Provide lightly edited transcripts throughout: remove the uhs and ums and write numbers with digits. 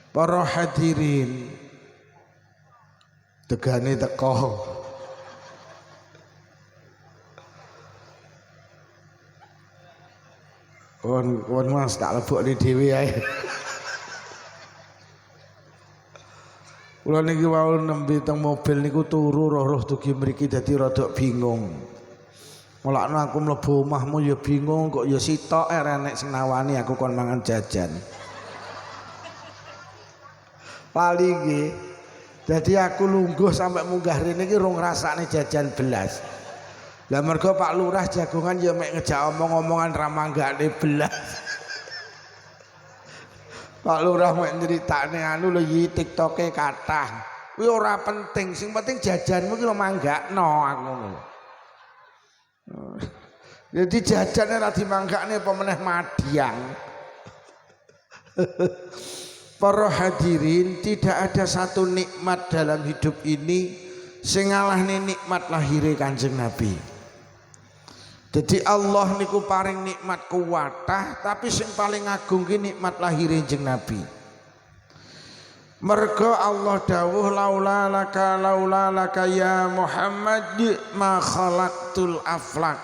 Para hadirin tegane teko. Won Mas tak lebokne dhewe ae. Kula niki wau nembe teng mobil niku turu roh-roh dugi mriki dadi rada bingung. Mulakno aku mlebu omahmu ya bingung kok ya sitok enek sing nawani aku kon mangan jajan. Pali nggih. Dadi aku lungguh sampai munggah rene iki rong ngrasakne jajan belas. Lah mergo Pak Lurah jagongan ya mek ngejak omong-omongan ra manggane belas. Pak Lurah mek nyritakne anu lho iki TikToke kathah. Kuwi ora penting, sing penting jajanmu ki lho manggakno aku. Jadi jajannya ra dimanggakne apa meneh madyang. Para hadirin, tidak ada satu nikmat dalam hidup ini sing ngalahne nikmat lahire Kanjeng Nabi. Jadi Allah niku paring nikmat kuwatah, tapi sing paling agung ki nikmat lahire Kanjeng Nabi. Mergo Allah dawuh laula laka ya Muhammad ma khalaqtul aflak.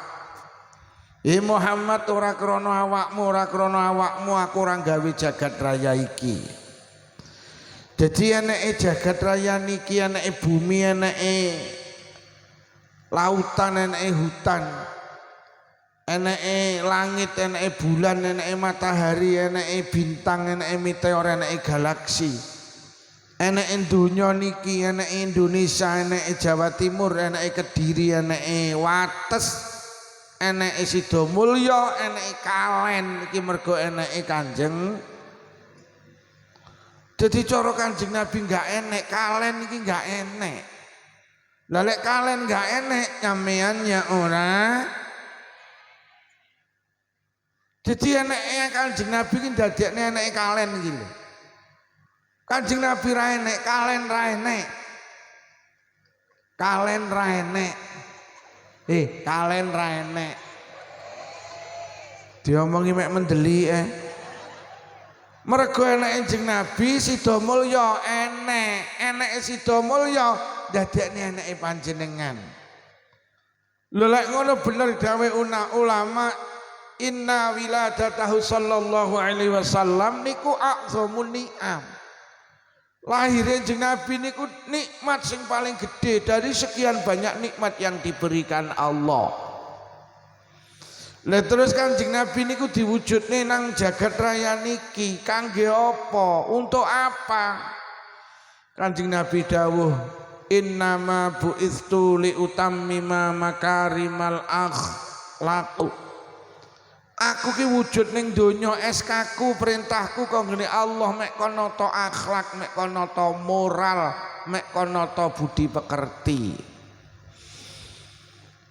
Muhammad ora krana awakmu aku ora gawe jagat raya iki. Jadi eneke jagat raya niki eneke bumi, eneke lautan, eneke hutan, eneke langit, eneke bulan, eneke matahari, eneke bintang, eneke meteor, eneke galaksi. Eneke donya niki, eneke Indonesia, eneke Jawa Timur, eneke Kediri, eneke Wates, eneke Sidomulyo, eneke Kalen iki mergo eneke Kanjeng. Jadi cara Kanjeng Nabi enggak enek, Kalen iki enggak enek. Lah lek Kalen enggak enek, nyampeannya ora. Jadi eneke Kanjeng Nabi iki ndadekne eneke Kalen iki lho. Kanjeng Nabi ra enek, Kalen ra enek. Kalen ra enek. Kalen ra enek. Diomongi mek mendeli Mergo eneke Kanjeng Nabi Sidomulyo eneke Sidomulyo ndadekne eneke panjenengan. Lho lek ngono bener dawuh ulama inna wiladatahu sallallahu alaihi wasallam niku a'zamun ni'am. Lahirnya Kanjeng Nabi niku nikmat sing paling gede dari sekian banyak nikmat yang diberikan Allah. Lah terus Kanjeng Nabi niku diwujudne nang jagat raya niki kangge apa? Untuk apa? Kanjeng Nabi dawuh innama bu'istu li utammima makarimal akhlaq. Aku ki wujud ning donya SK-ku, perintahku kanggone Allah mek kono to akhlak, mek kono to moral, mek kono to budi pekerti.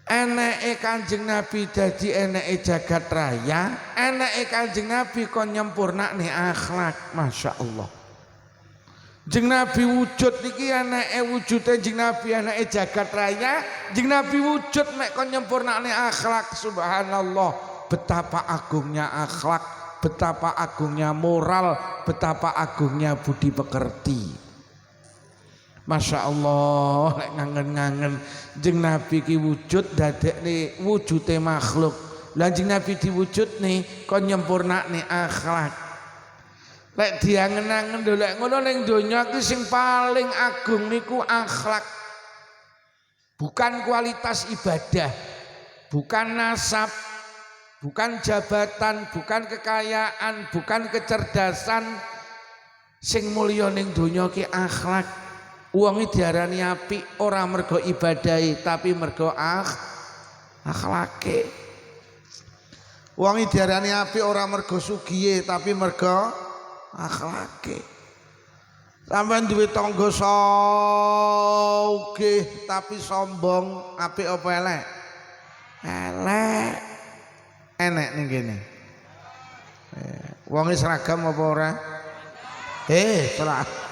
Eneke Kanjeng Nabi dadi eneke jagat raya, eneke Kanjeng Nabi kon nyempurnakne akhlak, Masya Allah. Kanjeng Nabi wujud niki eneke wujude Kanjeng Nabi eneke jagat raya, Kanjeng Nabi wujud mek kon nyempurnakne akhlak, subhanallah. Betapa agungnya akhlak, betapa agungnya moral, betapa agungnya budi pekerti. Masya Allah, nek ngangen-ngangen Kanjeng Nabi ki wujud dadekne wujude makhluk. Lah Kanjeng Nabi diwujudne kon nyempurnakne akhlak. Lek diangen-angen lek ngono ning donya ki sing paling agung niku akhlak. Bukan kualitas ibadah, bukan nasab, bukan jabatan, bukan kekayaan, bukan kecerdasan. Sing mulya ning donya ki akhlak. Wong diarani apik ora mergo ibadahe tapi mergo akhlake. Wong diarani apik ora mergo sugihe tapi mergo akhlake. Sampeyan duwe tangga sugih tapi sombong, apik apa elek? Elek. Enek ning kene. Wonge seragam apa ora? Seragam.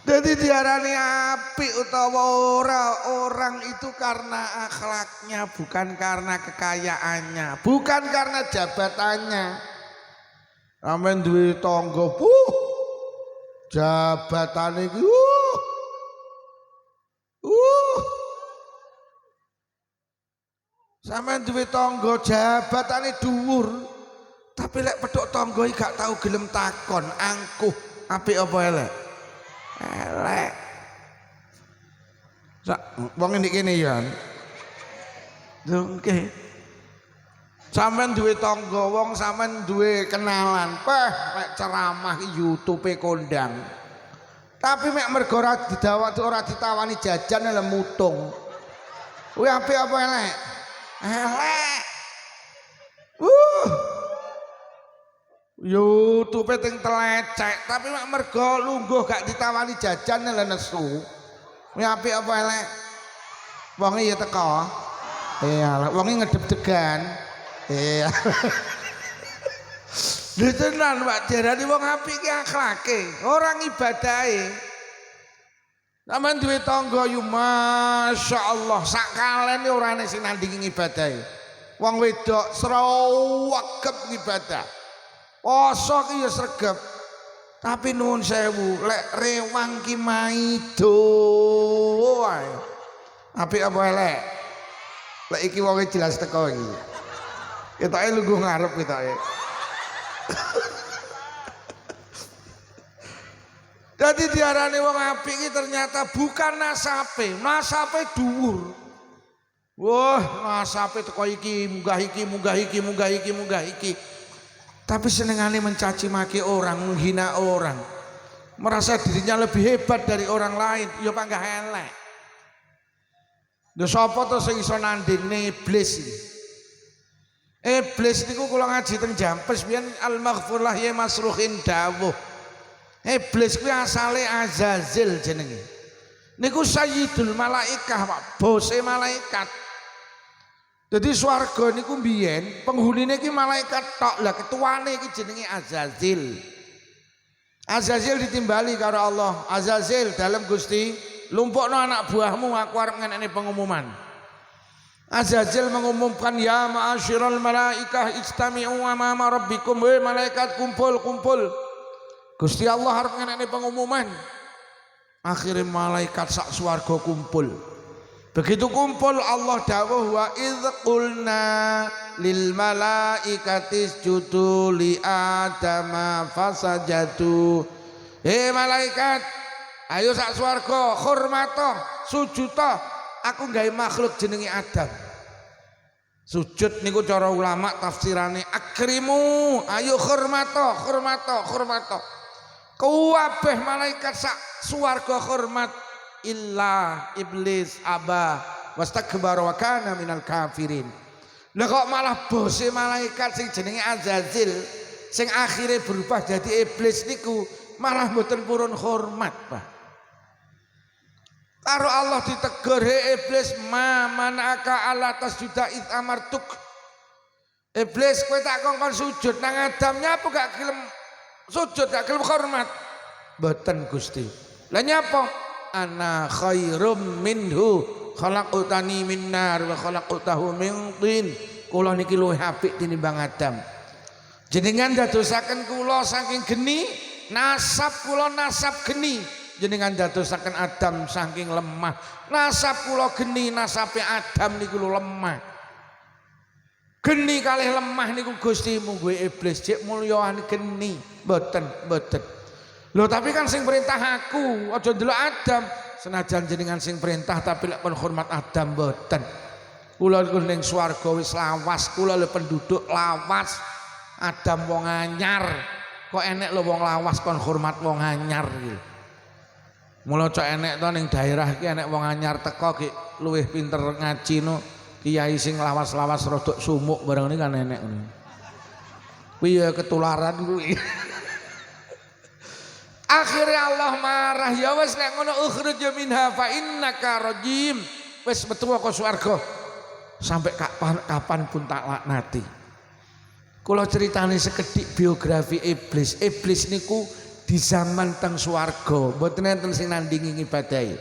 Jadi diarani apik utawa ora, orang itu karena akhlaknya, bukan karena kekayaannya, bukan karena jabatannya. Sampeyan duwe tangga, jabatane iki sampeyan duwe tangga jabatane dhuwur. Tapi lek pedhok tangga iki gak tau gelem takon, angkuh apik apa elek? Elek. Sak wong ndek kene ya. Nggih. Sampeyan duwe tangga, wong sampeyan duwe kenalan, lek ceramah YouTube kondang. Tapi mek mergo ora ditawani jajan lha mutung. Kuwi apik apa elek? Elek. YouTube ting telecek, tapi mek mergo lungguh gak ditawani jajan lha nesu. Kuwi apik apa elek? Wonge ya teko. Iya, wonge ngedeg-degan. Iya. Lha tenan Pak diarani wong apik ki akhlake, ora ibadahe. Sampeyan duwe tangga yo masyaallah, sak kalene ora ana sing nandingi ibadahe. Wong wedok sregep ibadah. Poso ki ya sregep. Tapi nuwun sewu, lek rewang ki maido wae. Apik apa elek? Lek iki wonge jelas teko iki. Ketoke lungguh ngarep ketoke. Jadi diarani wong apik iki ternyata bukan nasape dhuwur. Wah, nasape teko iki, munggah iki, munggah iki, munggah iki, munggah iki. Tapi senengane mencaci maki orang, menghina orang. Merasa dirinya lebih hebat dari orang lain, ya panggah elek. Lha sapa to sing iso nandingne iblis iki? Iblis niku kula ngaji teng Jampes biyen al-maghfurlah ya masruhin dawuh. Iblis kuwi asale Azazil jenenge. Niku sayyidul malaikah, Pak, bose malaikat. Jadi swarga niku mbiyen penghunine iki malaikat tok. Lah ketuane iki jenenge Azazil. Azazil ditimbali karo Allah. Azazil dalem Gusti, lumpukno anak buahmu, aku arep ngenekne pengumuman. Azazil mengumumkan, ya ma'asyiral malaikah istami'u amama rabbikum, wahai malaikat kumpul. Gusti Allah harus ngenekne pengumuman. Akhirnya malaikat sak swarga kumpul. Begitu kumpul Allah dawuh wa idz qulna lil malaikati isjudu li adama fasajadu. Malaikat, ayo sak swarga hormato, sujuto. Aku gawe makhluk jenenge Adam. Sujud niku cara ulama tafsirane akrimu, ayo hormato. Kabeh malaikat sak swarga hormat illa iblis aba wastakbara wa kana minal kafirin. Lah kok malah bose malaikat sing jenenge Azazil sing akhirnya berubah jadi iblis niku malah mboten purun hormat, Pak. Karo Allah ditegur, he iblis ma manaka ala tasjuda id amartuk. Iblis kowe tak kongkon sujud nang Adam, nyapa gak gelem sujud, gak gelem hormat? Mboten Gusti. Lah nyapa? Ana khairum minhu khalaqtani min nar wa khalaqtahu min tin. Kula niki luwih apik tinimbang Adam. Jenengan dadosaken kula saking geni, nasab kula nasab geni. Jenengan dadosaken Adam saking lemah. Nasab kula geni, nasabe Adam niku lemah. Geni kalih lemah niku Gusti munggo iblis cek mulyaane geni. Mboten. Lho tapi kan sing perintah aku, aja ndelok Adam. Senajan jenengan sing perintah tapi lek pun hormat Adam mboten. Kula ning swarga wis lawas, kula le penduduk lawas. Adam wong anyar. Kok enek lho wong lawas kon hormat wong anyar iki. Mula cok enek to ning daerah iki enek wong anyar teko ki luwih pinter ngaji no. Kiai sing lawas-lawas rodok sumuk bareng ini kan enek ngono. Kuwi ya ketularan kuwi. Akhirnya Allah marah, ya wis nek ngono ukhruj minha fa innaka rajim. Wis metu kok swarga. Sampai kapan pun tak laknati. Kula ceritane sekedhik biografi iblis. Iblis niku di zaman teng swarga mboten enten sing nandingi ngibadahi.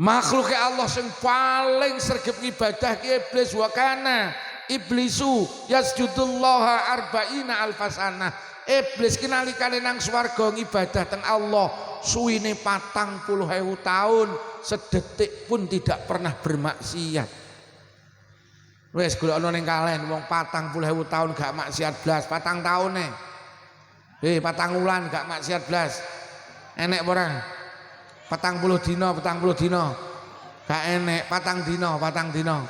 Makhluk Allah sing paling sregep ibadah ki iblis wa kana iblisu yasjudullaha arba'ina alfasana. Iblis ki nalikane nang swarga ngibadah teng Allah suwine 40.000 tahun, sedetik pun tidak pernah bermaksiat. Wes golekno ning kalen wong 40.000 tahun gak maksiat blas, 4 taune. 4 wulan gak maksiat blas. Enek ora? 40 dina, 40 dina. Gak enek 4 dina.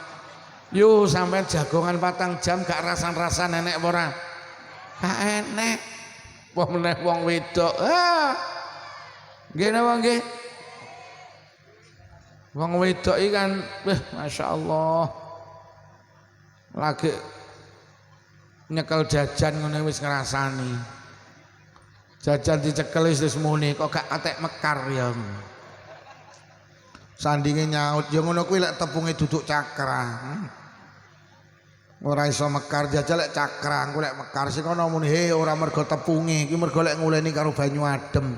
Yo sampai jagongan 4 jam gak rasan-rasan enek ora? Gak enek. Wong meneh wong wedok. Nggih napa nggih? Wong wedok iki kan masyaallah. Lagi nyekel jajan ngene wis ngrasani. Jajan dicekel wis muni kok gak atek mekar ya. Sandinge nyaut ya ngono kuwi lek tepunge duduk cakra. Ora iso mekar jajal lek cakra, engko lek mekar sing ana muni ora mergo tepunge, iki mergo lek nguleni karo banyu adem.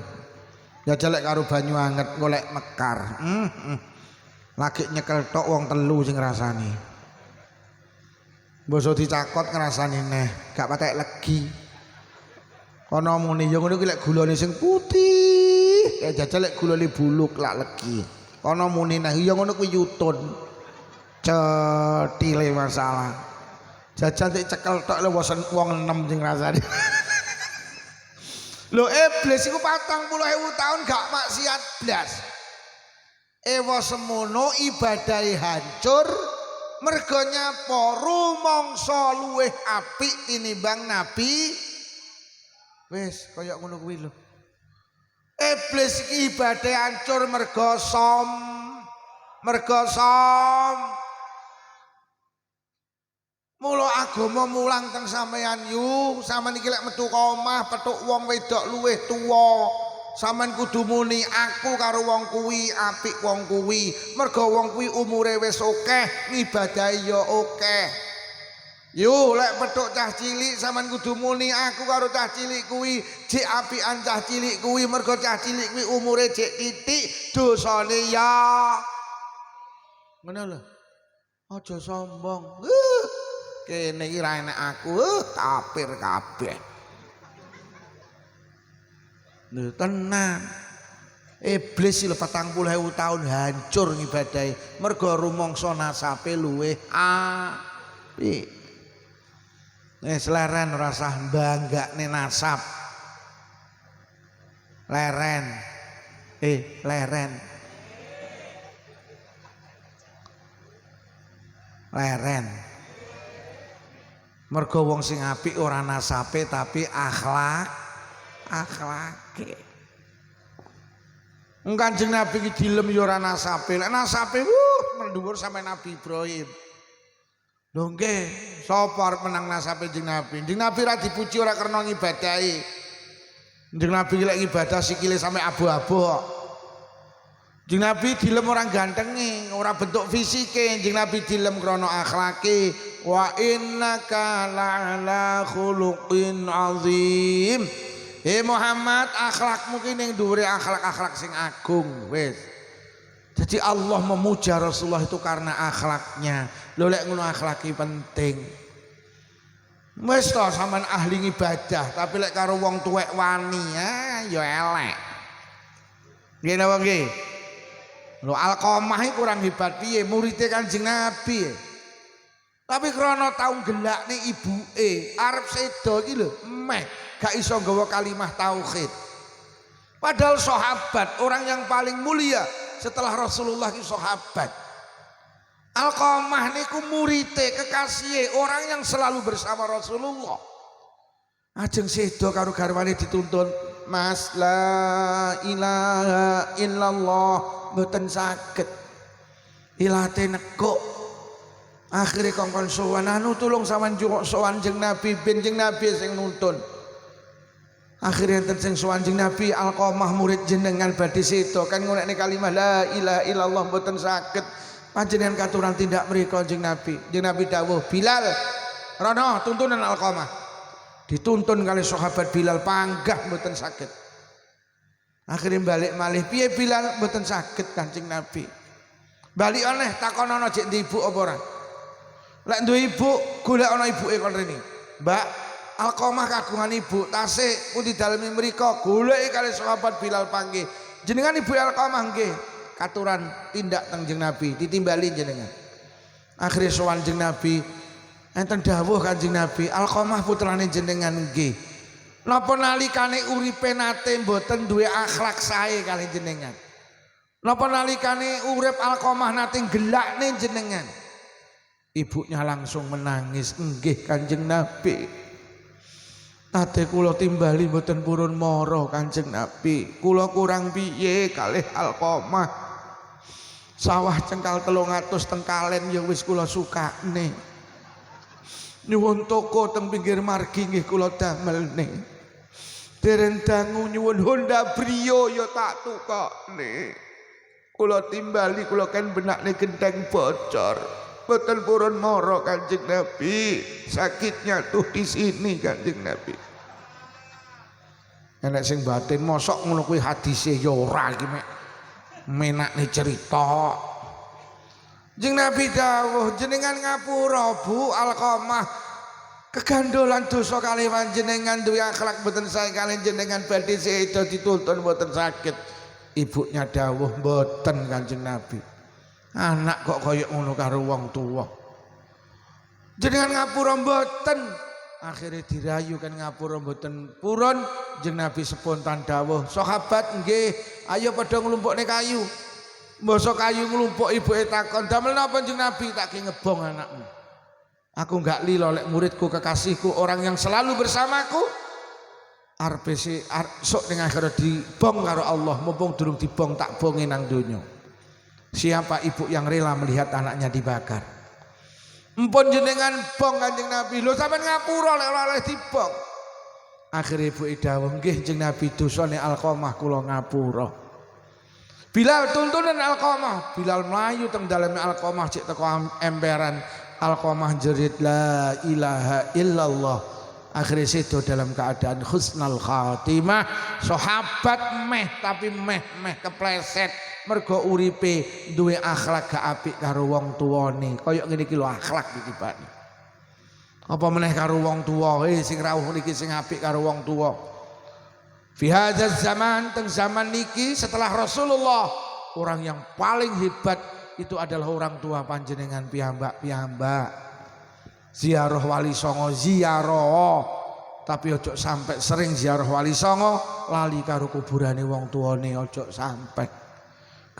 Jajal lek karo banyu anget engko lek mekar. Lagi nyekel tok wong telu sing ngrasani. Mbok dicakot ngrasani neh, gak patek legi. Ana muni ya ngono kuwi lek gulane sing putih, jajal lek gulane buluk lak legi. Ana muni nah ya ngono kuwi yutun. Cetile masalah. Jajan tik cekel tok lho wong 6 sing rasane. Lho iblis iku 40.000 tahun gak maksiat blas. Ewa semono ibadahe hancur mergo nyapa rumangsa luweh apik tinimbang nabi. Wis kaya ngono kuwi lho. Iblis iki ibadahe hancur mergo som. Mula agama mulang teng sampeyan yu, sampean iki lek metu ka omah petuk wong wedok luwih tuwa, sampean kudu muni aku karo wong kuwi apik wong kuwi, mergo wong kuwi umure wis akeh, ngibadahi ya akeh. Yu lek petuk cah cilik sampean kudu muni aku karo cah cilik kuwi jek apikan cah cilik kuwi, mergo cah cilik kuwi umure jek titik, dosane ya. Ngono lho. Aja sombong. Kene iki ra enek aku kafir kabeh. Lho tenan. Iblis lho 40.000 tahun hancur ngibadahi mergo rumangsa nasabe luwih apik. Leren ora usah banggane nasab. Leren. Mergo wong sing apik ora nasabe tapi akhlake. Kanjeng Nabi iki dilem ya ora nasabe. Lek nasabe mendhuwur sampe Nabi Ibrahim. Lho nggih, sapa arep menang nasabe Kanjeng Nabi? Kanjeng Nabi ra dipuji ora karena ngibadahi. Kanjeng Nabi lek ibadah sikile sampe abu-abu kok. Kanjeng Nabi dilem orang gantenge, ora bentuk fisike. Kanjeng Nabi dilem krana akhlake. Wa innaka la'ala khuluqin azim. Muhammad, akhlakmu ki ning dhuwure akhlak-akhlak sing agung. Wis. Jadi Allah memuja Rasulullah itu karena akhlaknya. Lho lek ngono akhlaki penting. Wis to sampean ahli ibadah, tapi lek karo wong tuwek wani ya elek. Nggih napa nggih? Lho Alqamah iki kurang hebat piye muridé Kanjeng Nabi. Tapi krana tau gelakne ibuke arep sedo iki lho gak iso nggawa kalimah tauhid. Padahal sahabat orang yang paling mulia setelah Rasulullah ki sahabat. Alqamah niku murite kekasih orang yang selalu bersama Rasulullah. Ajeng sedo karo garwane dituntun, Mas la ilaha illallah mboten saged. Ilate nekuk. Akhirnya kongkon sowan anu tulung sampean sowan jeng Nabi ben jeng Nabi sing nuntun. Akhirnya enten sing sowan jeng Nabi Alqamah murid jenengan badhe sedo kan ngunekne kalimah la ilaha illallah mboten saged. Panjenengan katuran tindak mriku jeng Nabi. Jeng Nabi dawuh, Bilal, rono tuntunan Alqamah. Dituntun kali sahabat Bilal panggah mboten saged. Akhirnya balik malih, piye Bilal mboten saged Kanjeng Nabi. Balik oleh takonono jek ndi ibu apa ora? Lek duwe ibu, golek ana ibuke kon rene. Mbak, Alqamah kagungan ibu, tasih pundi daleme mriku, goleki kali sahabat Bilal panggih. Jenengan ibu Alqamah nggih. Katuran tindak teng Kanjeng Nabi, ditimbali jenengan. Akhire sowan Kanjeng Nabi, enten dawuh Kanjeng Nabi, Alqamah putrane jenengan nggih. Napa nalikane uripe nate mboten duwe akhlak sae kali jenengan? Napa nalikane urip Alqamah nate gelakne jenengan? Ibunya langsung menangis, nggih Kanjeng Nabi. Nate kula timbali mboten purun mara Kanjeng Nabi. Kula kurang piye kalih Alqamah. Sawah cengkal 300 tengkalen ya wis kula sukane. Nyuwun toko teng pinggir margi nggih kula damelne. Dereng dangu nyuwun Honda Brio ya tak tukokne. Kula timbali kula kan benakne gendeng bocor. Boten purun mara Kanjeng Nabi. Sakitnya tuh di sini Kanjeng Nabi. Enek sing batin mosok ngono kuwi hadise ya ora iki mek. Menakne cerita. Kanjeng Nabi dawuh jenengan ngapura Bu Alqamah. Kegandolan dosa kalih panjenengan duwe akhlak boten sae kalih jenengan badhe sedo dituntun boten sakit. Ibunya dawuh boten Kanjeng Nabi. Anak kok kaya ngono karo wong tuwa. Jenengan ngapura mboten. Akhirnya dirayu kan ngapura mboten purun. Jeneng Nabi spontan dawuh, sahabat nggih, ayo padha nglumpukne kayu. Mbasa kayu nglumpuk ibuke takon, damel napa jeneng Nabi? Tak ki ngebong anakmu. Aku enggak lilo lek muridku kekasihku orang yang selalu bersamaku. Arep sok ning akhirat dibong karo Allah, mumpung durung dibong tak bonge nang donya. Siapa ibu yang rela melihat anaknya dibakar? Empun jenengan bong Kanjeng Nabi. Lho sampean ngapura lek ora oleh dibong. Akhire ibu dawuh, nggih Kanjeng Nabi dosane Alqamah kula ngapura. Bilal tuntunan Alqamah. Bilal mlayu teng daleme Alqamah cek teko emperan. Alqamah jerit la ilaha illallah. Akhirnya sedo dalam keadaan husnul khatimah. Sahabat meh tapi meh kepleset. Mergo uripe duwe akhlak gak apik karo wong tuwane. Kaya ngene iki lho akhlak iki Pak. Apa meneh karo wong tuwa, sing rawuh niki sing apik karo wong tuwa. Fi hadzal zaman, teng zaman niki setelah Rasulullah, orang yang paling hebat itu adalah orang tua panjenengan piyambak. Ziarah Wali Songo ziarah. Tapi ojo sampai sering ziarah Wali Songo lali karo kuburane wong tuane, ojo sampai.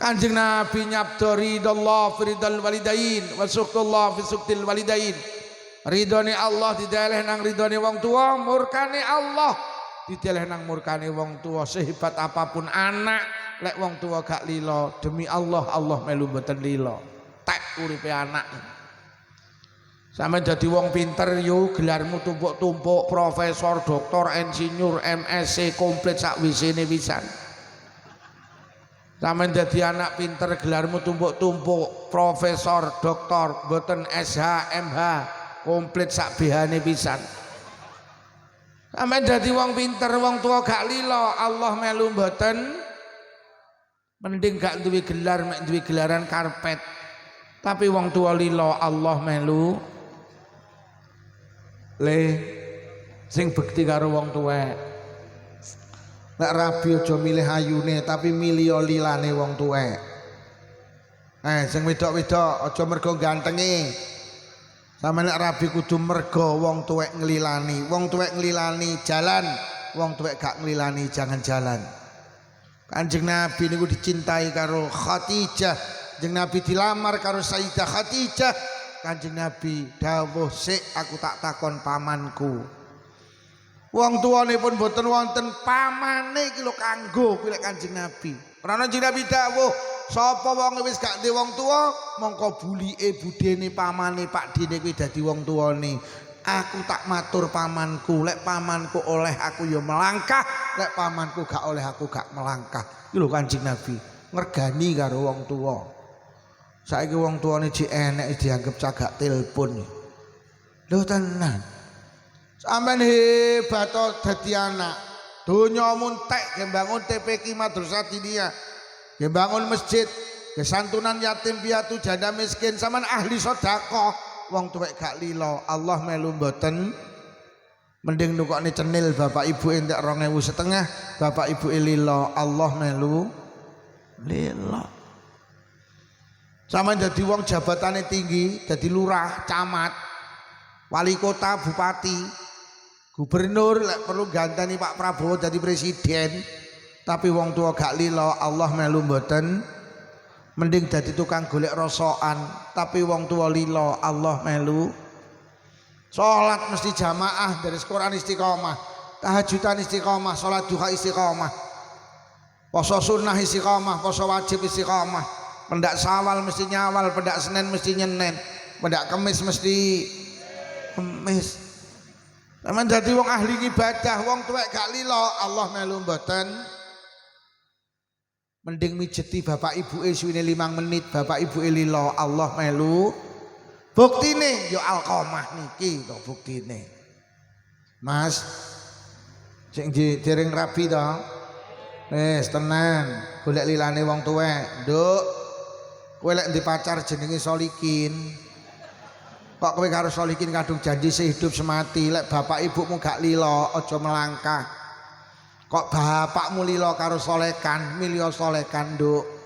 Kanjeng Nabi nyabda ridallah fi ridal walidain wa suqtullah fi suqtil walidain. Ridhone Allah dideleh nang ridhone wong tua, murkane Allah dideleh nang murkane wong tua. Sehebat apapun anak lek wong tua gak lilo, demi Allah melu mboten lilo. Tek uripe anak. Sampe dadi wong pinter yo gelarmu tumpuk-tumpuk profesor, doktor, insinyur, MSc komplit sak wisine pisan. Sampeyan dadi anak pinter gelarmu tumpuk-tumpuk profesor, doktor, mboten SH, MH, komplit sak BH-ne pisan. Sampeyan dadi wong pinter, wong tua gak lilo, Allah melu mboten. Mending gak duwe gelar, mek duwe gelaran karpet. Tapi wong tua lilo, Allah melu. Sing bekti karo wong tuwek. Nek rabi aja milih ayune tapi milih lilane wong tuwek. Sing wedok-wedok aja mergo gantenge. Sampe nek rabi kudu mergo wong tuwek nglilani. Wong tuwek nglilani jalan, wong tuwek gak nglilani jangan jalan. Kanjeng Nabi niku dicintai karo Khadijah. Kanjeng Nabi dilamar karo Sayyidah Khadijah. Kanjeng Nabi dawuh, "Sik aku tak takon pamanku." Wong tuane pun boten wonten, pamane iki lho kanggo kuwi lek Kanjeng Nabi. Karena Kanjeng Nabi dawuh, sapa wong wis gak duwe wong tuwa, mongko bulike budene pamane pakdene kuwi dadi wong tuane. Aku tak matur pamanku, lek pamanku oleh aku ya melangkah, lek pamanku gak oleh aku gak melangkah. Iki lho Kanjeng Nabi, ngergani karo wong tuwa. Saiki wong tuane jek enek dianggep cagak telepon. Lho tenan. Sampeyan hebat dadi anak. Donya muntek ge bangun TPQ Madrasah Diniyah. Ge bangun masjid, ge santunan yatim piatu janda miskin, sampean ahli sedekah. wong tuwek gak lilo Allah melu mboten. Mending nukokne cenil bapak ibu entek 2.500 bapak ibu lilo Allah melu lilo. Sama jadi wong jabatannya tinggi, jadi lurah, camat, wali kota, bupati, gubernur, perlu ganteni Pak Prabowo jadi presiden, tapi wong tua gak lilo Allah melu mboten. Mending jadi tukang golek rosokan, tapi wong tua lilo Allah melu. Sholat mesti jamaah, dari Quran istiqomah, tahajudan istiqomah, sholat duha istiqomah, poso sunnah istiqomah, poso wajib istiqomah, pendak sawal mesti nyawal, pendak senen mesti nyenen, pendak kemis mesti kemis. Sampeyan dadi wong ahli ibadah, wong tuwek gak lilo Allah melu mboten. Mending mijeti bapak ibu suwine 5 menit, bapak ibu lilo Allah melu. Buktine yo Alqomah niki to buktine. Mas sing dereng rabi to. Wis tenan, golek lilane wong tuwek. Nduk. Kowe lek ndek pacar jenenge Solikin. Kok kowe karo Solikin kadung janji sehidup semati, lek bapak ibumu gak lilo aja melangkah. Kok bapakmu lilo karo Solekan, milio Solekan, Nduk.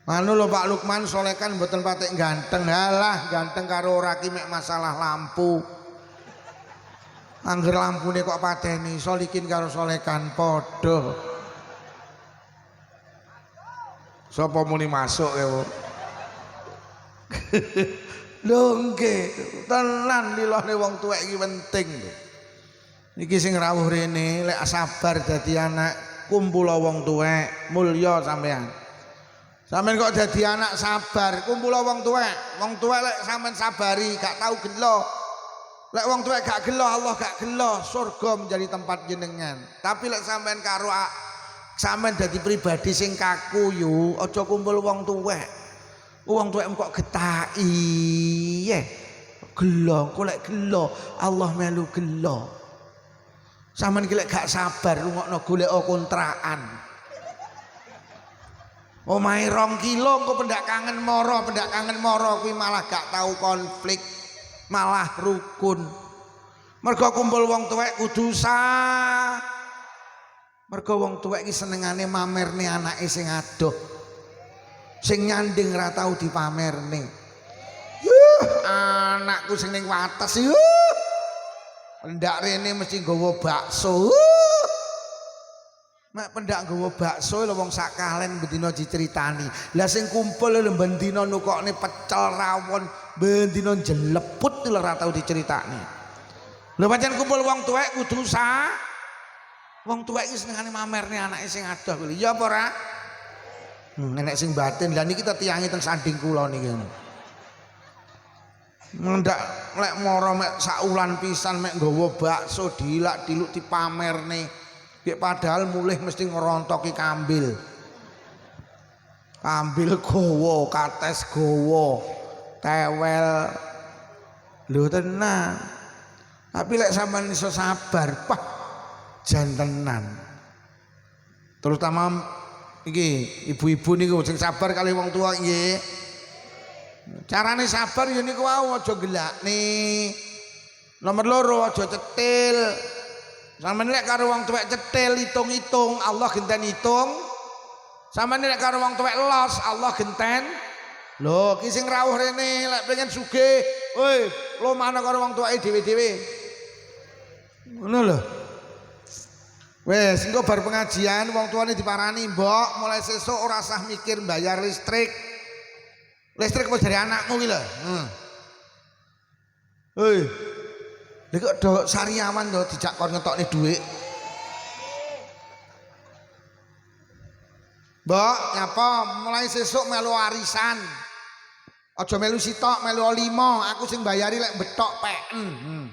Manu lho Pak Lukman, Solekan mboten patek ganteng. Halah, ganteng karo ora ki mek masalah lampu. Angger lampune kok pateni, Solikin karo Solekan padha. Sapa muni masuk ya, Bu? Lho nggih, tenan lilone wong tuwek iki penting lho. Niki sing rawuh rene lek sabar dadi anak kumpul wong tuwek, mulya sampean. Sampeyan kok dadi anak sabar, kumpul wong tuwek. Wong tuwek lek sampean sabari, gak tau gelo. Lek wong tuwek gak gelo, Allah gak gelo, surga menjadi tempat jenengan. Tapi lek sampean karo sampean dadi pribadi sing kaku yo, aja kumpul wong tuwek. Wong tuwek kok getaki. Gelo, kok lek gelo, Allah melu gelo. Sampeyan ki lek gak sabar rungokno golek kontrakan. Omahe 2 kilo engko pendak kangen moro kuwi malah gak tahu konflik, malah rukun. Mergo kumpul wong tuwek kudu sah. Mergo wong tuwek iki senengane mamerne anake sing adoh. Sing nyanding ra tau dipamerne. Anakku sing ning wates pendak rene mesti nggawa bakso. Mek pendak nggawa bakso lho wong sak kalen bendina diceritani. Lah sing kumpul lho bendina nukokne pecel rawon, bendina jeleput lho ora tau diceritani. Lho pancen kumpul wong tuwek kudu sah. Wong tuwek iki senengane mamerne anake sing adoh kuwi. Ya apa ora? Nenek sing batin. Lah niki kita tiyangi teng sanding kula niki. Mendak lek moro mek saulan pisan mek nggawa bakso dilak-diluk dipamerne. Nek padahal mulih mesti ngerontoki kambil. Kambil gowo, kates gowo, tewel. Lho tenan. Tapi lek sampean iso sabar, pah jan tenan. Terutama iki ibu-ibu niku sing sabar kali wong tua nggih. Carane sabar ya niku wae aja gelakne. Nomor 2 aja cetil. Sampeyan nek karo wong tuwek cetil hitung-hitung Allah genten hitung. Sampeyan nek karo wong tuwek los Allah genten. Lho ki sing rawuh rene lek pengen sugih, woi, lumana karo wong tuweke dhewe-dhewe. Ngono lho. Wes engko bar pengajian wong tuane diparani, "Mbok, mulai sesuk ora usah mikir bayar listrik. Listrik kok dari anakmu ki lho." Hei. Lha kok do sariawan to dijak kon ngetokne dhuwit. Mbok, nyapa mulai sesuk melu arisan. Aja melu sitok, melu 5, aku sing bayari lek betok peken.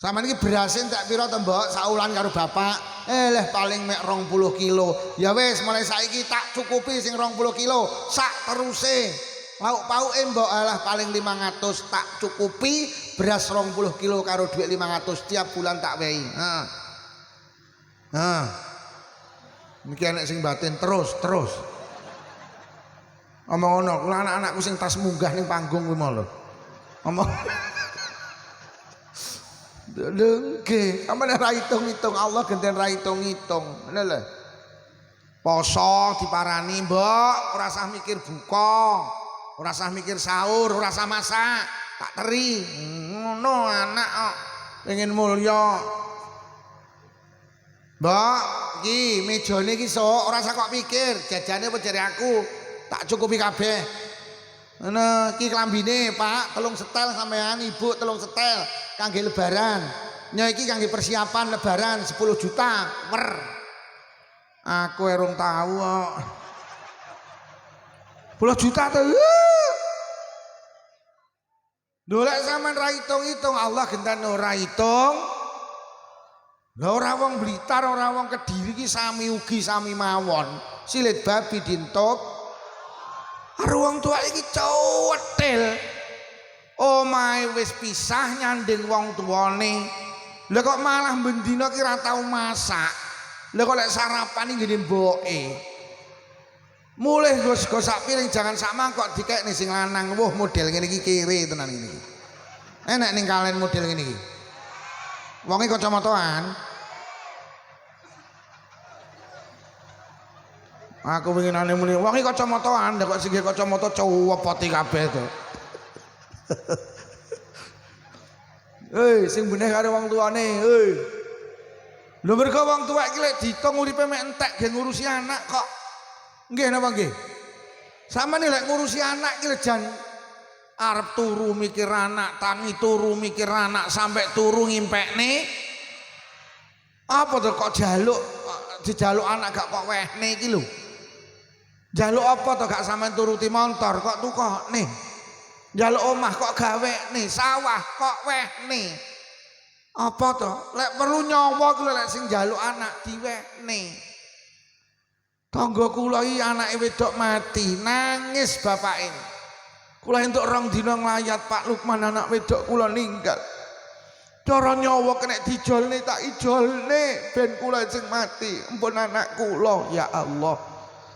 Sampeyan iki beras entek pira to, Mbok? Saulan karo bapak. Leh paling mek 20 kilo. Ya wis mulai saiki tak cukupi sing 20 kilo sak teruse. Lauk pauke mbok alah paling 500 tak cukupi beras 20 kilo karo duit 500 tiap bulan tak wehi. Niki enek sing batin terus. Omong ngono, kula anak-anakku sing tas munggah ning panggung kuwi mau lho. Omong Lengke, sampeyan ra hitung-hitung Allah genten ra hitung-hitung. Ngono lho. Poso diparani, Mbok, ora usah mikir buka, ora usah mikir sahur, ora usah masak, tak teri. Ngono anak kok pengen mulya. Mbok, iki mejane iki sok ora usah kok pikir, jajane apa jare aku, tak cukupi kabeh. Ngono, iki klambine, Pak, 3 setel sampean, Ibu 3 setel kangge lebaran. Nya iki kangge persiapan lebaran 10 juta. Wer. Aku erung tahu kok. 10 juta tuh. Dolek sampean ra hitung-hitung, Allah gentan ora hitung. Lah ora wong Blitar, ora wong Kediri iki sami ugi sami mawon. Silit babi dintop. Karo wong tuwa iki cuwetil. Omahe wis pisah nyanding wong tuwane. Lah kok malah bendina ki ra tau masak. Lah kok lek sarapan iki ngene mboke. Mulih go sak piring jangan sak mangkok dikekne sing lanang. Wah model ngene iki kere tenan ngene iki. Enak ning kalen model ngene iki. Wonge kacamataan. Aku pengen ane muni, wong iki kacamataan, kok sing kacamata cuwepoti kabeh to. Hei, sing beneh karo wong tuane, hei. Lho mergo wong tuwa iki lek diitung uripe mek entek ge ngurusi anak kok. Nggih napa nggih? Sampeyan lek ngurusi anak iki jan arep turu mikir anak, tangi turu mikir anak sampai turu ngimpekne. Apa to kok dijaluk anak gak kok wehne iki lho. Jaluk apa to gak sampean turuti motor kok tukokne. Jaluk omah kok gawekne, sawah kok wehne. Apa to? Lek perlu nyawa kuwi lek sing jaluk anak diwehne. Tangga kula iki anake wedok mati, nangis bapake. Kula entuk 2 dina nglayat Pak Lukman anak wedok kula ninggal. Cara nyawa kena dijolne tak ijolne ben kula sing mati, ampun anak kula ya Allah.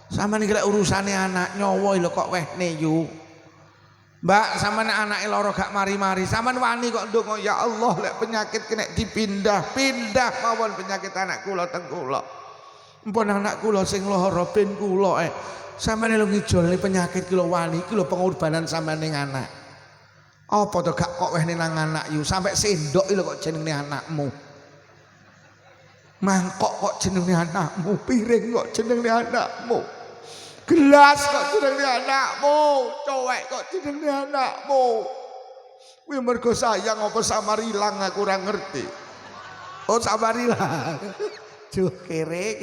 Sampeyan iki lek urusane anak nyawa lho kok wehne yu. Mbak, sampeyan anake lara gak mari-mari, sampeyan wani kok ndonga ya Allah lek penyakit kena dipindah mawon penyakit anak kula teng kula. Ampun anak kula sing lara ben kula sampeyan lho ngijolne penyakit kula wani iki lho pengorbanan sampeyan ning anak. Apa to gak kok wehne nang anak yu sampai sendok lho kok jenenge anakmu. Mangkok kok jenenge anakmu, piring kok jenenge anakmu. Gelas kok jenenge anakmu, cowek kok jenenge anakmu. Kuwi mergo sayang apa samarilang aku ora ngerti. Oh samarilang. Juh kere.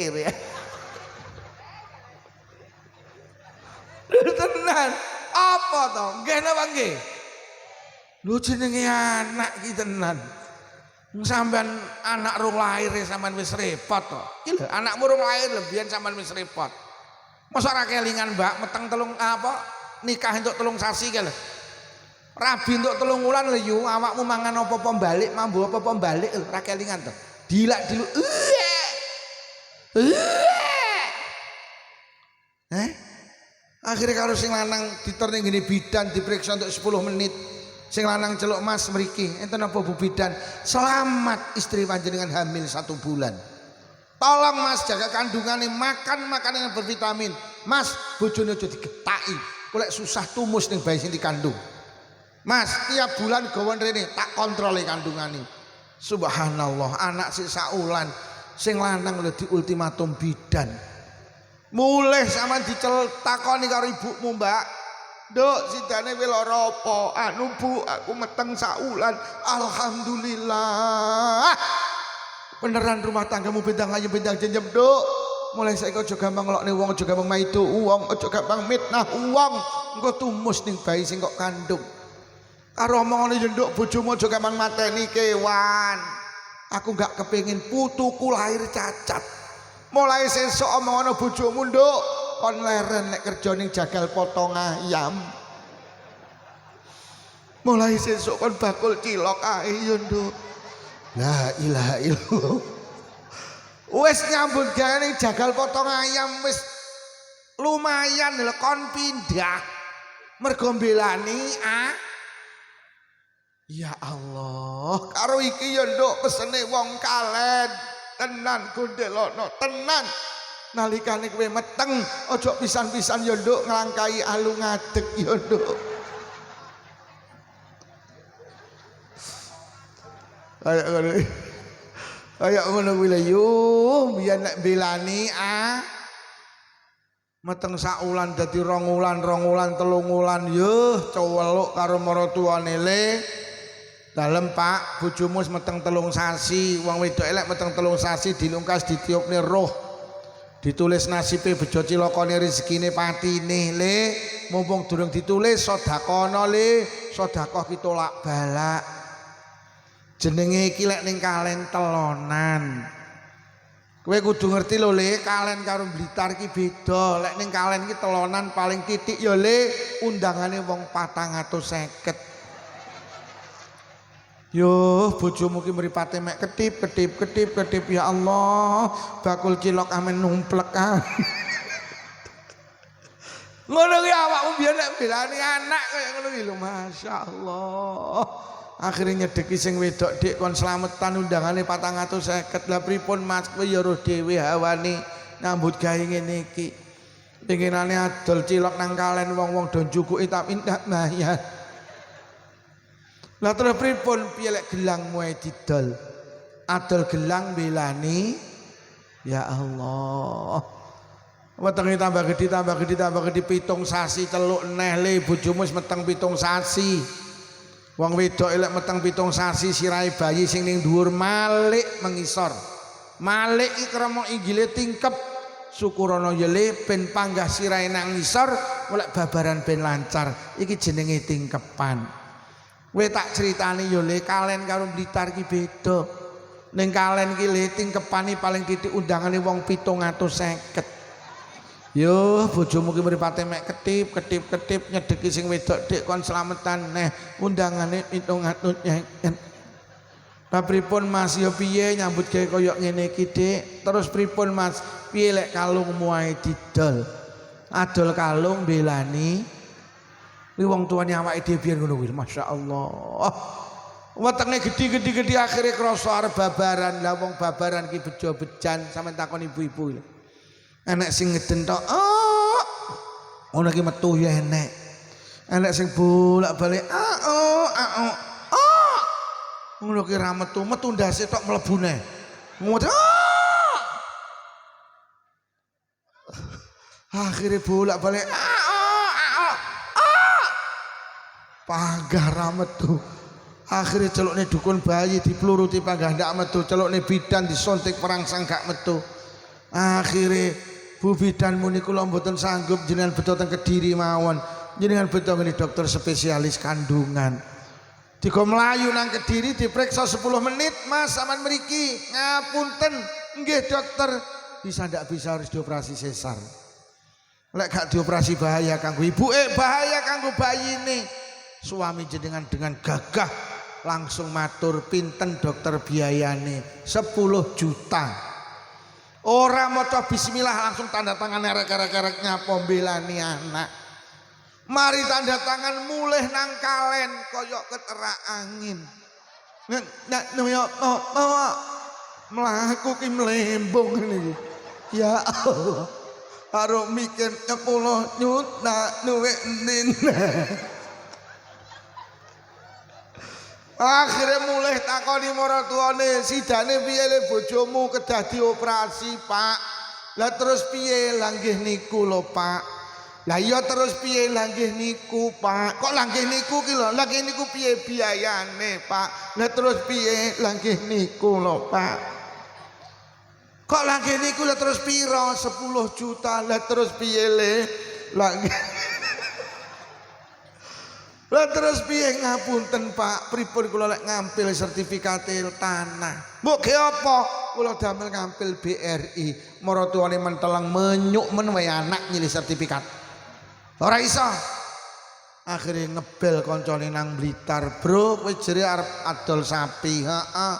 Tenan, apa to? Nggih napa nggih? Lho jenenge anak iki tenan. Sampean anak rung lahir sampean wis repot to. Iki lho anakmu rung lahir lho biyen sampean wis repot. Masa ora kelingan Mbak meteng nikah entuk 3 sasi ki lho. Rabi entuk 3 wulan lho yu awakmu mangan apa-apa balik, mambu apa-apa balik lho ora kelingan to. Dilak dilu. Akhirnya karo sing lanang diterni ngene bidan diperiksa untuk 10 menit. Sing lanang celuk Mas mriki, enten apa Bu Bidan? Selamat istri panjenengan hamil 1 bulan. Tolong Mas jaga kandungannya, makan makanan yang bervitamin. Mas bojone aja digetaki. Golek susah tumus ning bayi sing dikandung. Mas tiap bulan gawon rene tak kontrole kandungane. Subhanallah, anak sing saulan sing lanang lho di ultimatum bidan. Mulih sampean dicel takoni karo ibumu, Mbak. Dok, sidane kowe lara apa? Anu Bu, aku meteng saulan. Alhamdulillah. Beneran rumah tanggamu bendang ayu bendang jenjem, Dok. Mulai saiki aja gampang ngelokne wong, aja gampang maido wong, aja gampang mitnah wong. Engko tumus ning bayi sing kok kandung. Karo omongane yo Nduk, bojomu aja gampang mateni kewan. Aku gak kepengin putuku lahir cacat. Mulai sesuk omongane bojomu, Nduk. Kon leren nek kerja ning jagal potong ayam. Mulai sesuk kon bakul cilok ae yo Nduk. La ilaha illallah. Wis nyambut gawe ning jagal potong ayam wis lumayan lho kon pindah mergo mbelani ya Allah karo iki ya nduk pesene wong kalen tenan Gondelono tenan nalikane kowe meteng aja pisan-pisan ya nduk nglangkai alu ngadeg ya nduk kayak ngono kuwi lho yo biyen nek belani meteng sak wulan dadi 2 wulan 3 wulan yo coweluk karo maratuane le dalem Pak bojomu wis meteng 3 sasi wong wedok elek meteng 3 sasi dilungkas ditiupne roh ditulis nasibe bejo cilakane rezekine patine le mumpung durung ditulis sedekahna le sedekah ki tolak balak jenenge iki lek ning kalen telonan kowe kudu ngerti lho le kalen karo Blitar ki beda lek ning kalen ki telonan paling titik ya le undangane wong 450 yo bojomu ki mripate mek ketip ya Allah bakul cilok amen numplek ngono ki awakmu biyen nek belani anak kaya ngono ki lho masyaallah akhirnya nyedeki sing wedok dik kon slametan undangane 450 lah pripun Mas kowe ya roh dhewe hawane nyambut gawe ngene iki pengenane adol cilok nang kalen wong-wong do njukuki tapi ndak bayar lah terus pripun piye lek gelangmu ae didol adol gelang belani ya Allah wetenge tambah gede 7 sasi celuk neh le bojomu wis meteng 7 sasi wong wedok elek meteng 7 sasi sirahe bayi sing ning dhuwur malik mengisor malik iki krama inggile tingkep syukurana ya le ben panggah sirahe nang ngisor golek babaran ben lancar iki jenenge tingkepan kowe tak critani ya le kalen karo Blitar ki beda ning kalen ki le tingkepane paling titik undangane wong 750 yo bojomu ki mripate mek ketip nyedeki sing wedok dik kon slametan neh undangane 750 pripun Mas ya piye nyambut gawe kaya ngene iki dik terus pripun Mas piye lek kalungmu ae didol adol kalung belani kuwi wong tuane awake dhewe biyen ngono kuwi masyaallah wetenge gede akhire krasa arep babaran lah wong babaran ki bejo-bejan sampean takon ibu-ibu enek sing ngeden tok ngono ki metu ya enek sing bolak-balik ngono ki ra metu ndase tok mlebune ngono akhire bolak-balik panggah ra metu akhirnya celukne dukun bayi dipluruti panggah ndak metu celukne bidan disontik perangsang gak metu akhirnya Bu bidan muni kula mboten sanggup jenengan beto teng Kediri mawon jenengan beto ngene dokter spesialis kandungan digo mlayu nang Kediri diperiksa 10 menit Mas sampean mriki ngapunten nggih dokter bisa ndak bisa harus dioperasi sesar lek gak dioperasi bahaya kanggo ibuke bahaya kanggo bayine suami jenengan dengan gagah langsung matur pinten dokter biayane 10 juta ora maca bismillah langsung tanda tangan erek-erek nyapa mbelani anak mari tanda tangan mulih nang kalen koyok keterak angin mlaku ki mlembung ngene ya Allah karo mikir 10 juta duwe ndine akhirnya mulai takoni maratuane sidane piye le bojomu kedah dioperasi Pak lah terus piye langgih niku lho Pak lah iya terus piye langgih niku Pak kok langgih niku ki lho langgih niku piye biayane Pak lah terus piye langgih niku lho Pak kok langgih niku lah terus piro 10 juta lah terus piye le langgih lah terus piye ngapunten Pak pripun kula lek ngampil sertifikat tanah mbok ge apa kula damel ngampil BRI maratuane mentelang menyuk men wae anak nyilih sertifikat ora iso akhirnya ngebel koncone nang Blitar bro kowe jere arep adol sapi heeh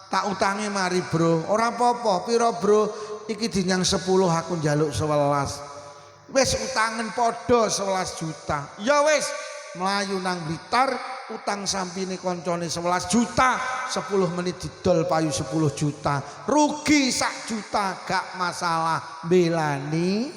tak utangi mari bro ora apa-apa piro bro iki dinyang 10 aku njaluk 11 Wis utangen padha 11 juta. Ya wis mlayu nang Blitar utang sampine koncone 11 juta, 10 menit didol payu 10 juta. Rugi 1 juta gak masalah, belani.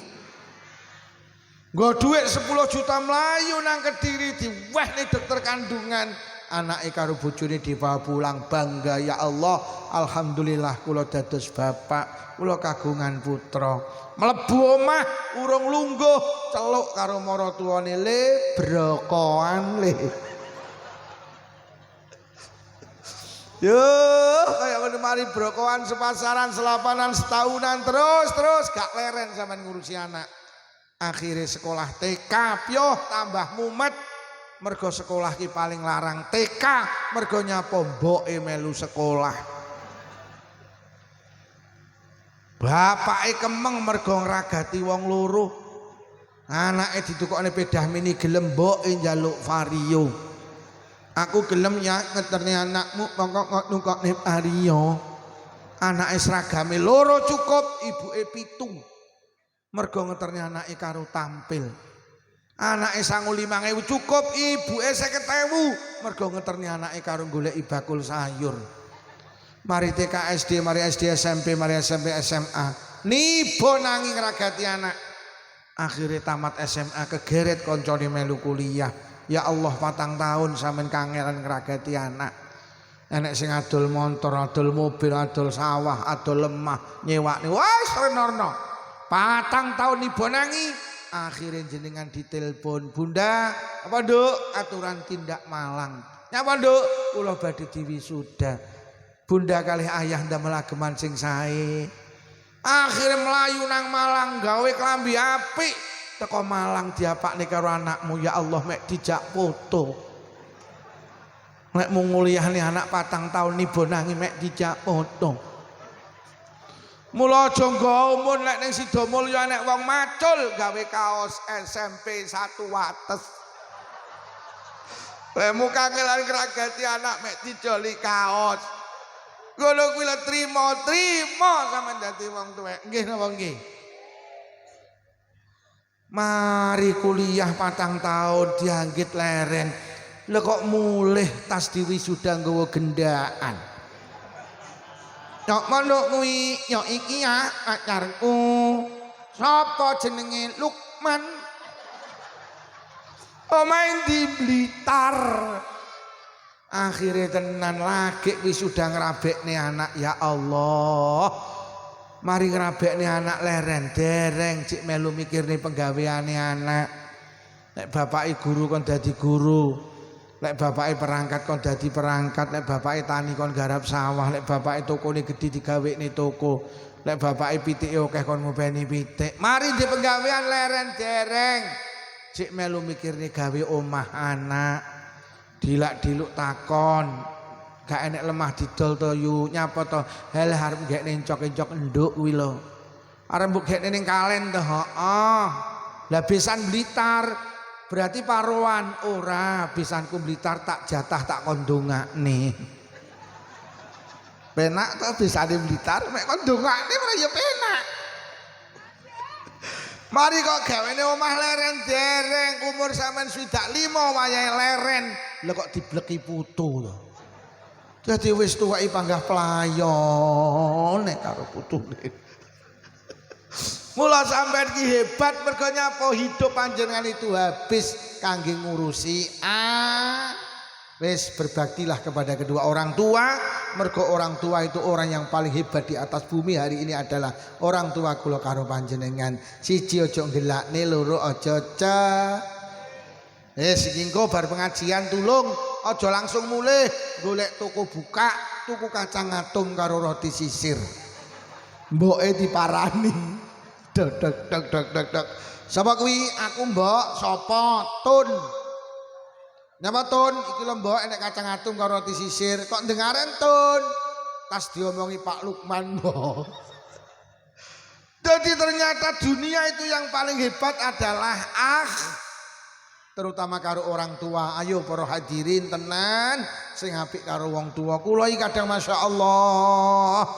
Nggo dhuwit 10 juta mlayu nang Kediri diwehne dokter kandungan. Anake karo bojone dibawa pulang, bangga ya Allah, alhamdulillah kula dados bapak, kula kagungan putra. Mlebu omah urung lungguh celuk karo maratuwane, le brokoan le. Yo kaya ngono mari brokoan sepasaran selapanan setahunan terus gak leren sampean ngurusi anak. Akhirnya sekolah TK pyoh tambah mumet. Mergo sekolah ki paling larang TK, mergo nyapa mboke melu sekolah. Bapake kemeng mergo ngragati wong loro. Anake ditukokne pedah mini gelem mboke njaluk vario. Aku gelem ya ngeterne anakmu pokok nukokne vario. Anake seragame loro cukup, ibuke 7. Mergo ngeterne anake karo tampil. Anake 5.000 cukup, ibuke 50.000 mergo ngeterni anake karo goleki bakul sayur. Mari TK SD, mari SD SMP, mari SMP SMA. Nibo nanging ngragati anak. Akhirnya tamat SMA kegeret koncone melu kuliah. Ya Allah 4 tahun sampean kangelan ngragati anak. Enek sing adol motor, adol mobil, adol sawah, adol lemah, nyewakne wis renorno. 4 tahun nibo nangi. Akhirnya jenengan ditelepon, Bunda, apa Nduk? Aturan tindak Malang. Nyapa Nduk? Kula badhe diwisuda. Bunda kalih ayah ndamel ageman sing sae. Akhirnya melayu nang Malang gawe klambi apik. Teko Malang diapakne karo anakmu, ya Allah mek dijak foto. Nek mung nguliahne anak 4 tahun nibo nangi mek dijak foto. Mula aja nggo umur lek ning Sidomulya nek wong macul gawe kaos SMP 1 wates. Lemu kangelan ngragati anak mek dijoli kaos. Ngono kuwi lho trimo sampean dadi wong tuwek. Nggih napa nggih? Mari kuliah 4 tahun dianggit leren. Lho kok mulih tas diwisuda nggawa gendaan. Nyok mondok kuwi, nyok iki ya pacarku. Sapa jenenge? Lukman. Omahe di Blitar. Akhirnya tenan lagi wisuda ngrabekne anak, ya Allah. Mari ngrabekne anak leren dereng cik melu mikirne penggaweane anak. Nek bapake guru kon dadi guru. Lek bapake perangkat kon dadi perangkat, lek bapake tani kon garap sawah, lek bapake tokone gedhi digawekne toko, lek bapake pitike akeh kon ngopeni pitik. Mari di penggawean leren dereng. Cik melu mikirne gawe omah anak. Dilak-diluk takon. Gak enek lemah didol to yu, nyapa to? Hel arep gekne encok-encok enduk kuwi lho. Arep mbok gekne ning kalen to, heeh. Lah besan Blitar. Berarti paruan ora bisanku Blitar tak jatah tak kondongakne. Penak to bisane Blitar mek kondongakne ora ya penak. Mari kok gawene omah leren dereng umur sampean 25 wayahe leren. Lha kok dibleki putu to. Dadi wis tuweki panggah playon nek karo putune. Mula sampean ki hebat mergo nyapa hidup panjenengan itu habis kangge ngurusi wis berbaktilah kepada kedua orang tua. Mergo orang tua itu orang yang paling hebat di atas bumi hari ini adalah orang tua kula karo panjenengan. Siji aja ngelakne, loro aja wis iki engko bar pengajian tulung aja langsung mulih golek toko buka tuku kacang atum karo roti sisir. Mboke diparani. Dek. Sapa kuwi? Aku mbok. Sapa? Tun. Nyapa Tun? Iki lho mbok enek kacang atum karo roti sisir. Kok ndengaren Tun? Tas diomongi Pak Lukman mbok. Jadi ternyata dunia itu yang paling hebat adalah terutama karo orang tua. Ayo para hadirin tenan sing apik karo wong tua. Kula iki kadang Masya Allah.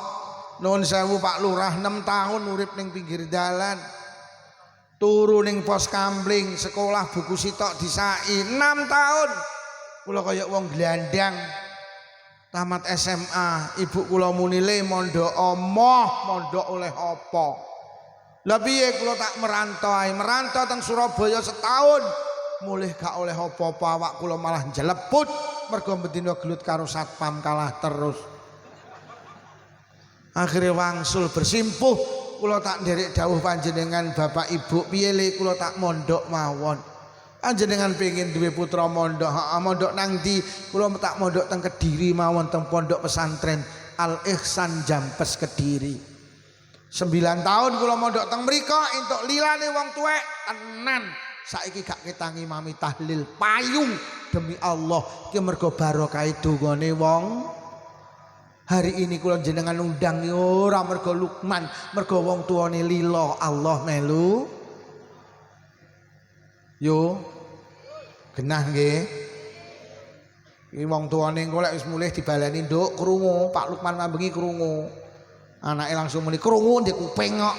Nuwun sewu Pak Lurah 6 tahun urip ning pinggir dalan. Turu ning pos Kamling, sekolah buku sitok disai 6 tahun. Kula kaya wong glandang. Tamat SMA, ibu kula munile mondok mondok oleh apa? Lah piye kula tak merantau teng Surabaya setahun, mulih gak oleh apa-apa, awak kula malah jeleput mergo bendina gelut karo satpam kalah terus. Akhirnya wangsul bersimpuh. Kula tak nderek dawuh panjenengan Bapak Ibu, piye le kula tak mondok mawon. Panjenengan pengen duwe putra mondok, mondok nang ndi? Kula tak mondok teng Kediri mawon, teng pondok pesantren Al Ihsan Jampes Kediri. 9 tahun kula mondok teng mriko entuk lilane wong tuwek tenan. Saiki gak ketangi mami tahlil payung demi Allah ki mergo barokah dongane wong. Hari ini kula jenengan undang ora mergo Lukman, mergo wong tuane lila Allah melu. Yo. Genah nggih. Iki wong tuane engko lek wis mulih dibaleni, Nduk, krungu, Pak Lukman mambengi krungu. Anake langsung muni krungu ndek kuping kok.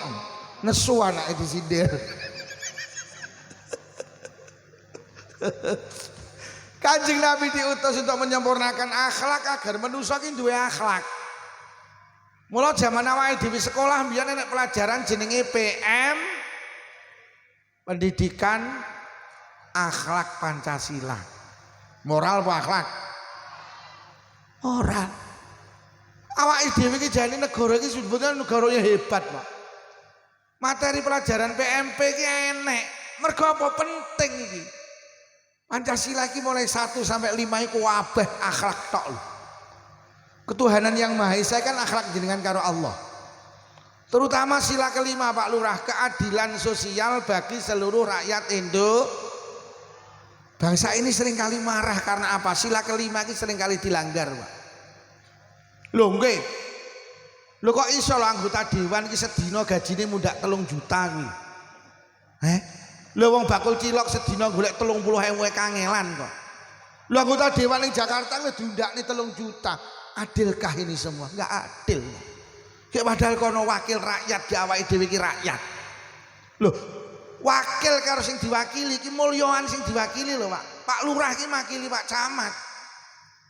Nesu anake disindir. Kanjeng Nabi diutus untuk menyempurnakan akhlak agar manusia ki duwe akhlak. Mula zaman awake dhewe sekolah mbiyen enek pelajaran jenenge PM, pendidikan akhlak Pancasila. Moral apa akhlak? Moral. Awake dhewe ki jane negara iki sebetulnya negara yang hebat, Pak. Materi pelajaran PMP ki enek. Mergo apa penting iki? Pancasila ini mulai 1 sampai 5 itu wabah akhlak tok. Ketuhanan yang Maha Esa kan akhlak jenengan karo Allah. Terutama sila kelima Pak Lurah, keadilan sosial bagi seluruh rakyat Indo. Bangsa ini seringkali marah karena apa? Sila kelima ini seringkali dilanggar, Pak. Lho nggih. Lho kok iso lho anggota dewan iki sedina gajine mundak 3 juta kuwi. Lho wong bakul cilok sedina golek 30.000 kangelan kok. Lho anggota dewan ning Jakarta wis diundakne 3 juta. Adilkah ini semua? Enggak adil. Kayak padahal kono wakil rakyat di awake dhewe iki rakyat. Lho, wakil karo sing diwakili iki mulyawan sing diwakili lho, Pak. Pak Lurah iki makili Pak Camat.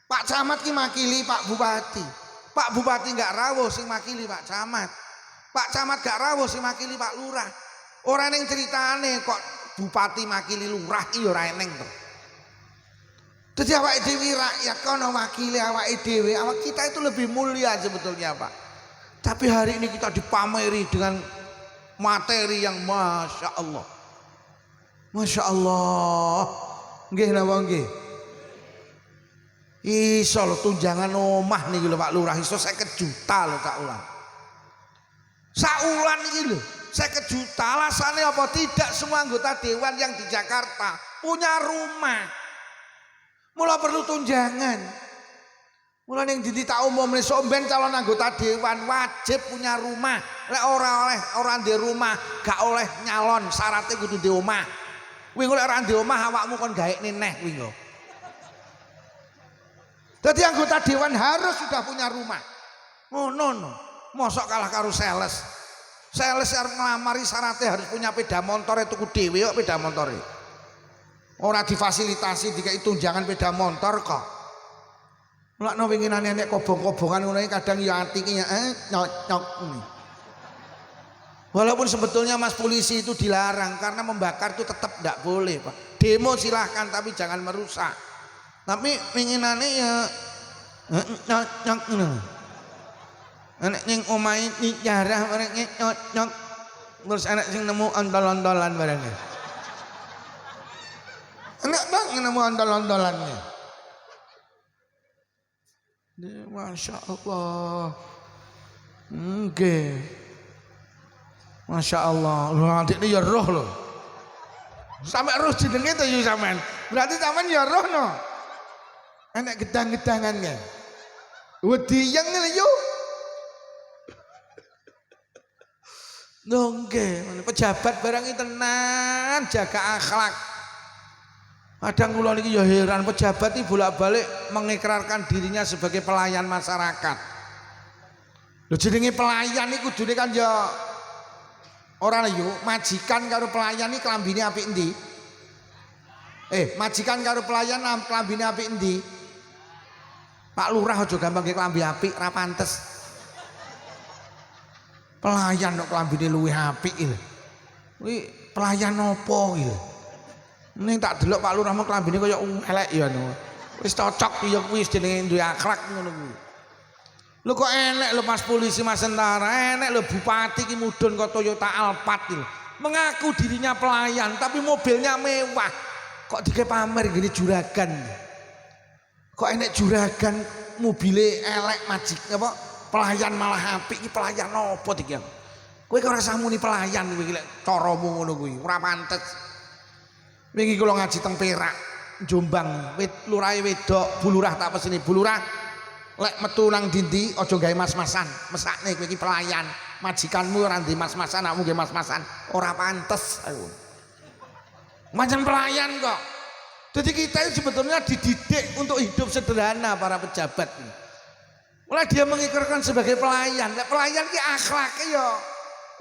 Pak Camat ki makili Pak Bupati. Pak Bupati enggak rawuh sing makili Pak Camat. Pak Camat gak rawuh sing makili Pak Lurah. Ora ning ceritane kok bupati makili lurah iki ora eneng to. Dadi awake dhewe rakyat kono wakili awake dhewe, awak kita itu lebih mulia sebetulnya, Pak. Tapi hari ini kita dipameri dengan materi yang Masya Allah. Masya Allah. Nggih napa nggih? Iso lho tunjangan omah niki lho Pak Lurah iso 50 juta lho Kak Ulan. Saulan iki lho 50 juta. Alasannya apa? Tidak semua anggota dewan yang di Jakarta punya rumah. Mula perlu tunjangan. Mula yang tak umum nih somben calon anggota dewan wajib punya rumah. Lek orang di rumah gak oleh nyalon, syaratnya kudu di omah. Kuwi oleh orang di omah awakmu kon gawe neh kuwi lho. Jadi anggota dewan harus sudah punya rumah. No. Mosok kalah karo sales. Sales arep nglamari syaratnya harus punya sepeda motor itu tuku dhewe kok sepeda motor. Ora difasilitasi dikai tunjangan sepeda motor kok. Mulakno winginane nek kobong-kobongan ngono kadang ya atine nyok. Walaupun sebetulnya Mas polisi itu dilarang karena membakar itu tetap tidak boleh, Pak. Demo silahkan tapi jangan merusak. Tapi winginane ya nyok ngono. Anak ning omahe nyarah bareng nyok. Terus anak sing nemu ondol-ondolan bareng. Enak banget nemu ondol-ondolannya. Masya Allah. Nggih. Masya Allah. Lho adik ini ya roh loh. Sampai roh jenenge to yo sampean. Berarti sampean ya roh no. Enak gedang-gedangannya. Wedi yang ngene yo. Nggih, pejabat barang iki tenan jaga akhlak. Kadang kula niki ya heran pejabat iki bolak-balik mengikrarkan dirinya sebagai pelayan masyarakat. Lho jenenge pelayan iki kudune kan ya Ora lho majikan karo pelayan iki klambine apik endi? Majikan karo pelayan klambine apik endi? Pak Lurah aja gampang ge klambi apik, ra pantes. Pelayan kok klambine luwih apik iki. Kuwi pelayan nopo iki? Ning tak delok Pak Lurah mung klambine kaya elek ya ngono. Wis cocok ya kuwi jenenge duwe akhlak ngono kuwi. Lho kok enek lho Mas polisi Mas tentara, enek lho bupati ki mudhun kok Toyota Alphard iki. Mengaku dirinya pelayan tapi mobilnya mewah. Kok dike pamer gini juragan. Kok enek juragan mobile elek majik apa pelayan malah apik iki pelayan opo iki? Kowe kok ora samuni pelayan kuwi lek caramu ngono kuwi, ora pantes. Wingi kula ngaji teng Perak, Jombang, lurahe wedok, bulurah tak peseni bulurah lek metu nang dindi aja gawe mas-masan, mesakne kowe iki pelayan. Majikanmu ora ndek mas-masan, awakmu nggih mas-masan, ora pantes aku. Macam pelayan kok. Jadi kita ini sebetulnya dididik untuk hidup sederhana para pejabat ini. Mulai dia mengikrarkan sebagai pelayan. Nek pelayan ki akhlake ya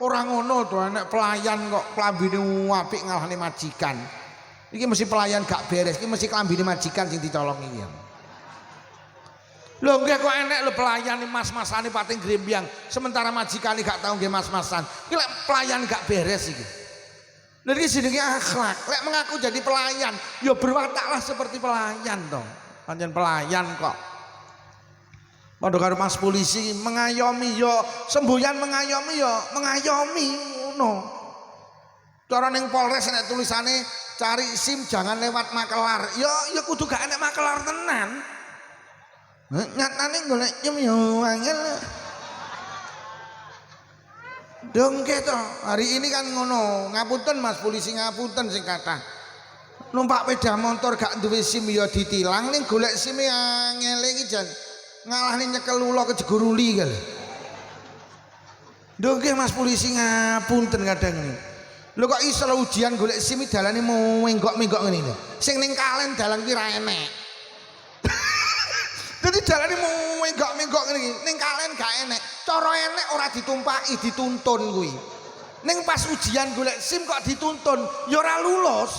ora ngono to, nek pelayan kok klambine apik ngalahne majikan. Iki mesti pelayan gak beres, iki mesti klambine majikan sing dicolong iki. Lho nggih kok enek lho pelayan mas-masane pating grembyang, sementara majikane gak tau nggih mas-masan. Iki lek pelayan gak beres iki. Lha iki jenenge akhlak. Lek mengaku jadi pelayan, ya berwataklah seperti pelayan toh. Pancen pelayan kok. Padha karo Mas polisi mengayomi ya semboyan mengayomi ya mengayomi ngono. Cara ning Polres nek tulisane cari SIM jangan lewat makelar. Ya kudu gak enek makelar tenan. Nyatane golek SIM ya angel. Dongke toh hari ini kan ngono. Ngapunten Mas polisi ngapunten sing kathah. Numpak sepeda motor gak duwe SIM ya ditilang ning golek SIM angel iki jan ngalahne nyekel ula kejeguruli kali. Dongke Mas polisi ngapunten kadang ini. Lho kok iso ujian golek SIM dalane menggok-menggok ngene lho. Sing ning Kalen dalan ki ra enek. Jadi dalane menggok-menggok ngene iki. Ning Kalen gak enek. Cara enek ora ditumpaki, dituntun kuwi. Ning pas ujian golek SIM kok dituntun, ya ora lulus.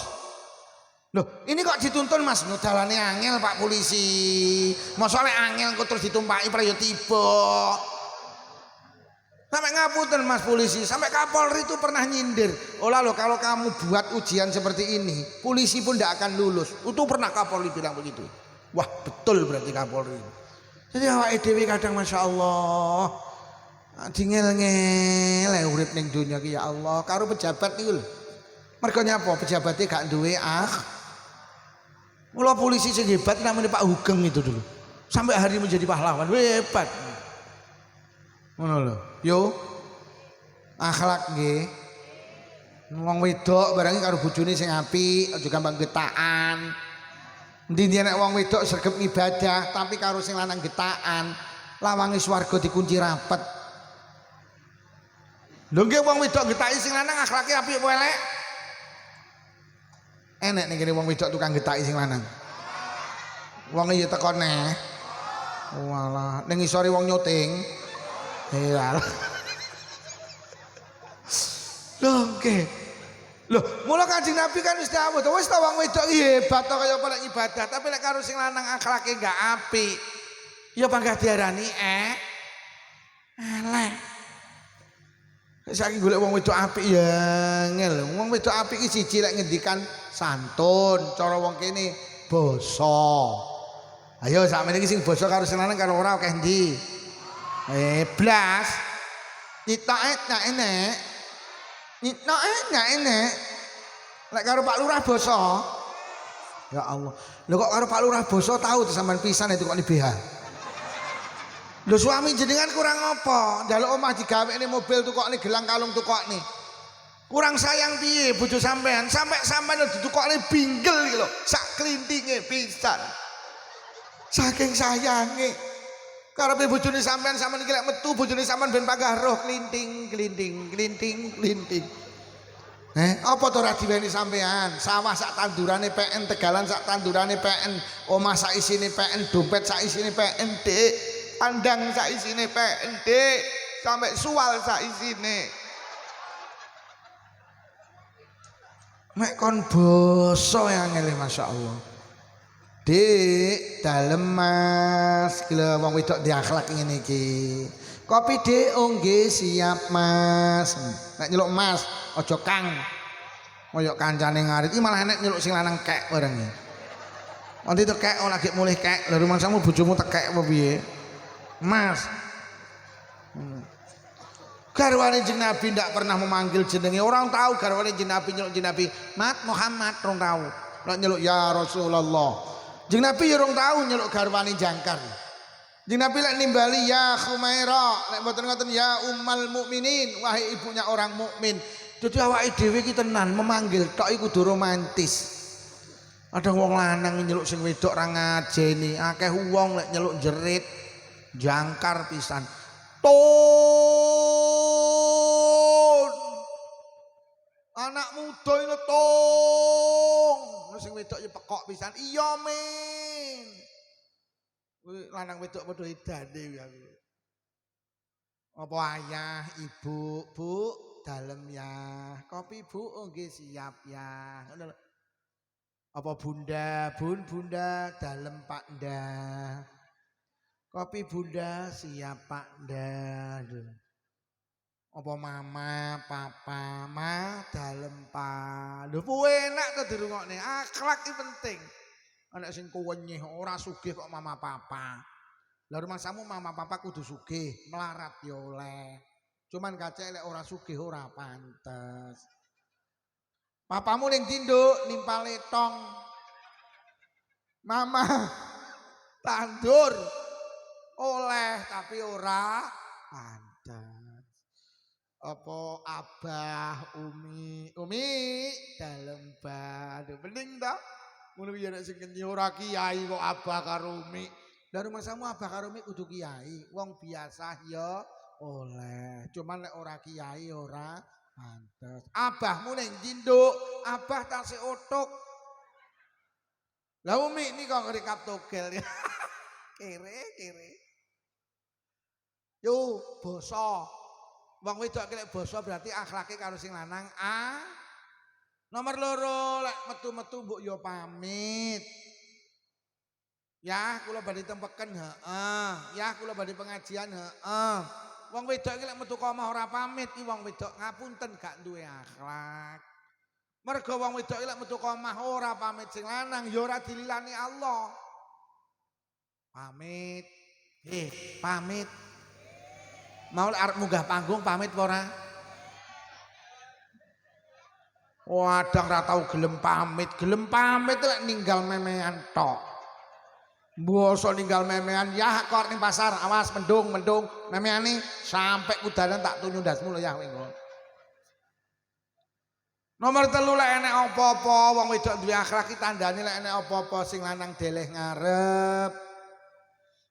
Loh, ini kok dituntun Mas? No dalane angel Pak polisi. Mosok lek angel kok terus ditumpaki pra ya tiba. Sampai ngapunten Mas polisi, sampai Kapolri itu pernah nyindir. Oh lalu kalau kamu buat ujian seperti ini, polisi pun tidak akan lulus. Itu pernah Kapolri bilang begitu. Wah betul berarti Kapolri. Jadi awake dhewe kadang Masya Allah dingel-ngel urip ning dunya ki ya Allah karo pejabat niku lho. Mergo nyapa pejabatnya gak duwe mula polisi sing hebat namanya Pak Hugeng itu dulu. Sampai hari menjadi pahlawan, hebat. Ngono lho. Yo akhlak nggih. Wong wedok barangnya karo bojone sing apik, aja gampang getakan. Endi nek wong wedok sregep ibadah tapi karo sing lanang getakan, lawange swarga dikunci rapet. Lho nggih wong wedok getaki sing lanang akhlake apik apa elek? Enek ning kene wong wedok tukang getaki sing lanang. Wonge ya teko neh. Walah, ning isore wong nyuting. Iya. Loh nggih. Loh, mula Kanjeng Nabi kan wis dawuh, wis ta wong wedok iki hebat to kaya apa ibadah, tapi lek karo sing lanang akhlake gak apik. Ya panggah diarani elek. Saiki golek wong wedok apik ya ngel. Wong wedok apik iki siji lek ngendikan santun, cara wong kene basa. Ayo sakmene iki sing basa karo sing lanang karo ora akeh ndi. Blas. Nitoke gak enek. Nitoke gak enek. Lek karo Pak Lurah basa. Ya Allah. Lho kok karo Pak Lurah basa tahu sampean pisan itu kok ni BH. Lho suami jenengan kurang apa? Njaluk omah digawekne mobil tukokne gelang kalung tukokne. Kurang sayang piye bojo sampean? Sampai sampean ditukokne binggel iki lho, sak klintinge pisan. Saking sayange. Karepe bojone sampean iki lek metu bojone sampean ben panggah roh klinting. Apa to ora diweni sampean? Sawah sak tandurane PN, tegalan sak tandurane PN, omah sak isine PN, dompet sak isine PN, Dik. Pandang sak isine PN, Dik. Sampai sual sak isine. Mek kon basa yang ngene masyaallah. Dik, dalem Mas, gila wong wedok di akhlak ngene iki. Kopi Dik, oh nggih siap Mas. Nek nyeluk Mas, aja Kang. Koyok kancane ngarit iki malah nek nyeluk sing lanang kek bareng. Nanti tekek ora lagi mulih kek, lha rumangsamu bojomu tekek apa piye? Mas. Garwane Jeng Nabi ndak pernah memanggil jenenge. Orang tahu garwane Jeng Nabi nyeluk Jeng Nabi, "Mat Muhammad," orang tahu. Nek nyeluk ya Rasulullah. Jeng Nabi ya orang tahu nyeluk garwane jangkar. Jeng Nabi lek nimbali ya Khumaira, lek mboten ngoten ya Ummal Mukminin, wahai ibunya orang mukmin. Dadi awake dhewe iki tenan memanggil tok iku kudu romantis. Ada wong lanang nyeluk sing wedok ra ngajeni, akeh wong lek nyeluk jerit jangkar pisan. Ton. Anak muda ini tong. Sing wedok ya pekok pisan. Iya men. Kuwi lanang wedok padha edane ya. Apa ayah, ibu, Bu, dalem ya. Kopi Bu, oh nggih siap ya. Ngono lho. Apa bunda, bunda, dalem Pak Ndah. Kopi bunda siap Pak Ndah. Apa mama, papa, ma, dalem Pak. Lho enak to dirungokne. Akhlak iki penting. Ana sing kuwenyih ora sugih kok mama papa. Lah rumangsamu mama papa kudu sugih, melarat ya oleh. Cuman kacek lek ora sugih ora pantes. Papamu ning tinduk nimpale tong. Mama tandur oleh tapi ora pantes. Apa abah umi dalem badu bening ta? Ngono ya nek sing kenyi ora kiai kok abah karo umi. Lah rumangsamu abah karo umi kudu kiai. Wong biasa ya oleh. Cuman nek ora kiai ora pantes. Abahmu ning jinduk, abah tasih otok. Lah umi nika ngrikap togel. Kere. Yo basa. Wong wedok lek basa berarti akhlake karo sing lanang a. Nomor loro lek metu-metu mbok yo pamit. Ya, kula badhe tempeken heeh. Ya, kula badhe pengajian heeh. Wong wedok iki lek metu ka omah ora pamit iki wong wedok ngapunten gak duwe akhlak. Mergo wong wedok iki lek metu ka omah ora pamit sing lanang ya ora dililani Allah. Pamit. Pamit. Mau arep munggah panggung pamit apa ora? Wadang ra tau gelem pamit lek ninggal memean tok. Bosok ninggal memean ya kok ning pasar awas mendung memeane sampai kudanan tak tunyu ndasmu lho ya kowe. Nomor 3 lek enek apa-apa wong wedok duwe akhlak iki tandane lek enek apa-apa sing lanang deleh ngarep.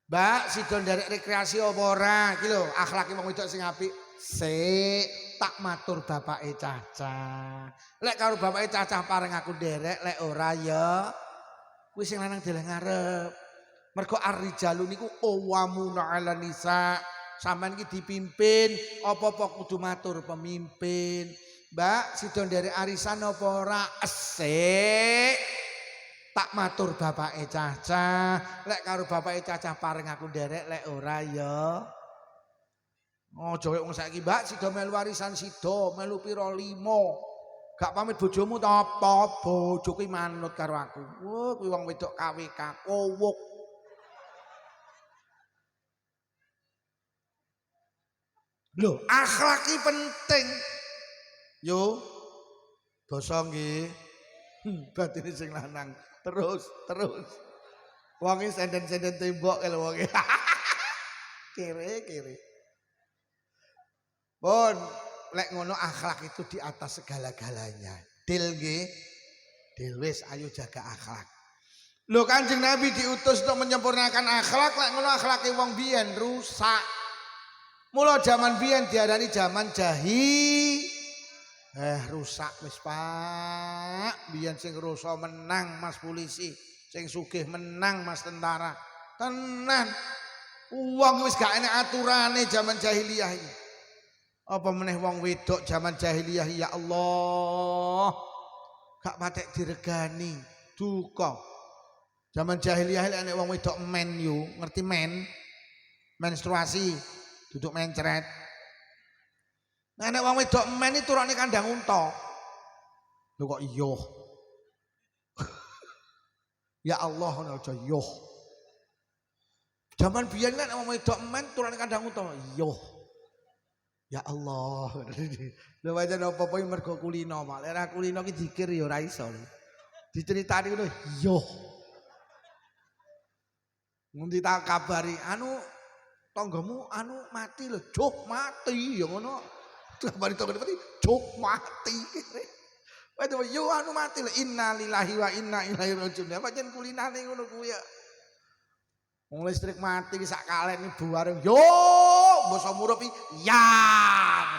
Mbak sida nderek rekreasi apa ora iki lho akhlake wong wedok sing apik. Sik tak matur bapake Cacah. Lek karo bapake Cacah pareng aku nderek lek ora ya kuwi sing lanang deleh ngarep. Mergo ar-rijalu niku qawwamuna 'alan nisa. Sampeyan iki dipimpin, apa-apa kudu matur pemimpin. Mbak, sida nderek arisan apa ora? Esik. Tak matur bapake Cacah. Lek karo bapake Cacah pareng aku nderek lek ora ya. Aja wong saiki, Mbak, sida melu arisan sida, melu pira 5. Gak pamit bojomu ta apa? Bojo kuwi manut karo aku. Wah, kuwi wong wedok KWK, kowuk. Lho, akhlak iki penting. Yo. Basa nggih. Batine sing lanang. Terus. Wonge senden-senden tembok lho wonge. Kere. Pun lek ngono akhlak itu di atas segala-galanya. Dil nggih. Dil wis ayo jaga akhlak. Lho Kanjeng Nabi diutus untuk menyempurnakan akhlak, lek ngono akhlake wong biyen rusak. Mula zaman biyen diarani zaman jahi. Rusak wis Pak. Biyen sing rusa menang Mas polisi, sing sugih menang Mas tentara. Tenan. Wong wis gak enek aturane zaman jahiliyah iki. Apa meneh wong wedok zaman jahiliyah ya Allah. gak patek diregani, duka. Zaman jahiliyah nek wong wedok men yo, ngerti men? Menstruasi, duduk mencret. Nah nek wong wedok men iki turune kandang unta. Lho kok iya? Ya Allah ngono aja yo. Zaman biyen nek wong wedok men turune kandang unta. Iya. Ya Allah. Lho pancen apa-apa mergo kulino, Mak. Lek ora kulino ki zikir ya ora iso. Diceritani ngono, iya. Ngendi tak kabari, anu tanggamu anu mati lho, juk mati ya ngono. Kabari tangga mati, juk mati. Waduh yo anu mati lho, innalillahi wa inna ilaihi rajiun. Ya pancen kulinane ngono kuwi ya. Wong listrik mati sak kalen ibu warung. Yo, basa murup yang.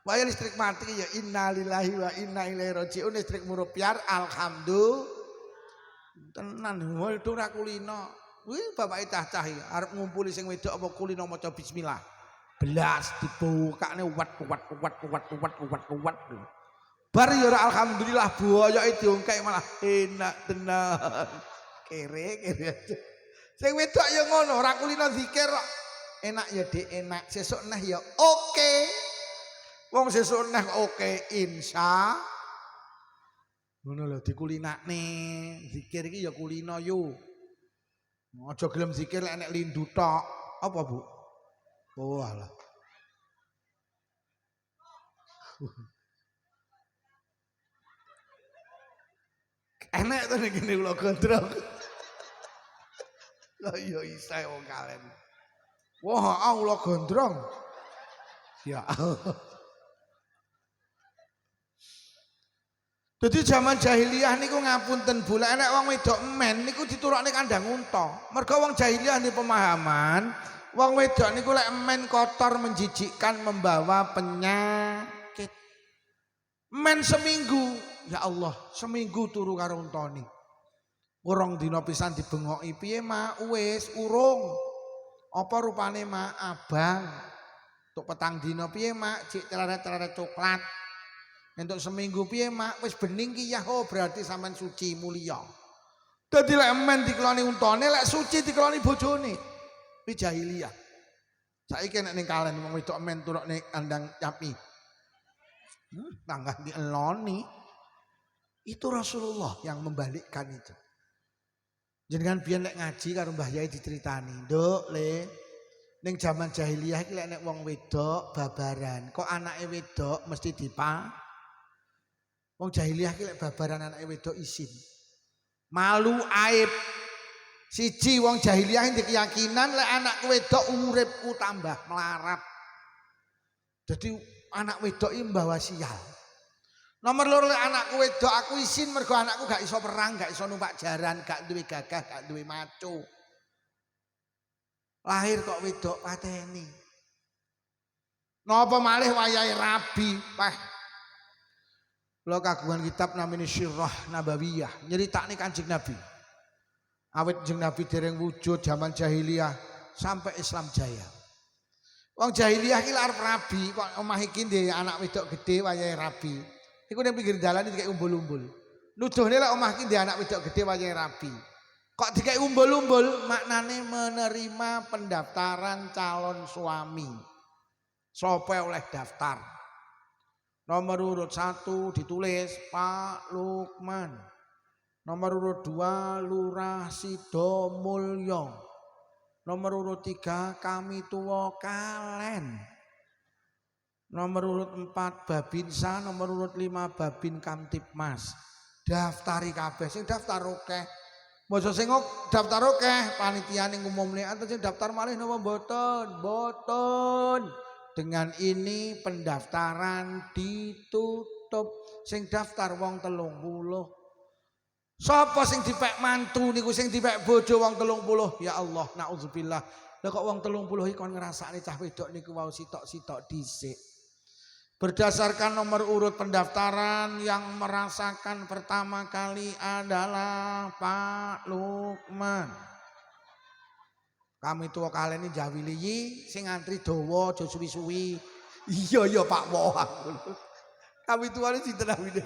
Wae listrik mati ya innalillahi wa inna ilaihi rajiun. Listrik murup yar alhamdulillah. Tenan itu ora kulino. Kuwi bapake cah-cah iki arep ngumpuli sing wedok apa kulino maca bismillah. Belas dibukane wat. Bar ya ora alhamdulillah boyoke diongkek malah enak tenan. Kere aja. Sing wedok ya ngono, ora kulino zikir kok. Enak ya Dik, enak. Sesuk neh ya oke. Wong sesuk neh oke insya ngono lho dikulinakne. Zikir iki ya kulino yo. Aja gelem zikir lek nek lindu tok. Apa, Bu? Oh alah. Enak to nek kene kula gondrong. Lah iya isa wong kalen. Wah, kula gondrong. Ya Allah. Jadi zaman jahiliyah niku ngapunten Bu, lek enek wong wedok men niku diturokne kandang unta. Mergo wong jahiliyah ni pemahaman, wong wedok niku lek men kotor menjijikkan membawa penyakit. Men seminggu, ya Allah, seminggu turu karo untane. Urung dina pisan dibengoki piye Mak? Wis urung. Apa rupane Mak? Abang. Tuk petang dina piye Mak? Cik celana-celana coklat. Entuk seminggu piye Mak? Wis bening ki ya, oh berarti sampean suci mulia. Dadi lek men dikeloni untane, lek suci dikeloni bojone. Kuwi jahiliyah. Saiki nek ning kalen wong wedok men turuk ning kandang sapi. Tangga dieloni. Itu Rasulullah yang membalikkan itu. Jenengan biyen lek ngaji karo Mbah Yai diceritani, "Nduk, Le, ning jaman jahiliyah iki lek nek wong wedok babaran, kok anake wedok mesti wong jahiliyah iki lek babaran anake wedok isin. Malu aib. Siji wong jahiliyah iki keyakinan lek anakku wedok uripku tambah melarat. Jadi anak wedok iki mbawa sial. Nomor loro lek anakku wedok aku isin mergo anakku gak iso perang, gak iso numpak jaran, gak duwe gagah, gak duwe maco. Lahir kok wedok pateni. Napa malih wayahe rabi, Pak. Kula kagungan kitab namine Sirah Nabawiyah, nyeritakne Kanjeng Nabi. Awit Kanjeng Nabi dereng wujud zaman jahiliyah sampai Islam jaya. Wong jahiliyah ki arep rabi, kok omah iki ndek anak wedok gede wayahe rabi. Iku ning pinggir dalan dikek umbul-umbul. Nuduhne lek omah iki ndek anak wedok gede wayahe rabi. Kok dikek umbul-umbul, maknane menerima pendaftaran calon suami. Sapa oleh daftar? Nomor urut 1 ditulis Pak Lukman. Nomor urut 2 Lurah Sidomulyo. Nomor urut 3 Kami Tuwa Kalen. Nomor urut 4 Babinsa, nomor urut 5 Babin Kamtipmas. Daftari kabeh, sing daftar akeh. Mboten sing daftar akeh, panitiane ngumumne enten sing daftar malih napa mboten? Mboten. Dengan ini pendaftaran ditutup. Sing daftar wong 30. Sapa sing dipek mantu niku, sing dipek bojo wong 30? Ya Allah, naudzubillah. Lah kok wong 30 iki kon ngrasakne cah wedok niku wau sitok-sitok dhisik. Berdasarkan nomor urut pendaftaran yang merasakan pertama kali adalah Pak Lukman. Kami Tuwa Kalen ini jawili sing antri dawa aja suwi-suwi. Iya Pak Woh. Kami Tuwa ini sinten awine?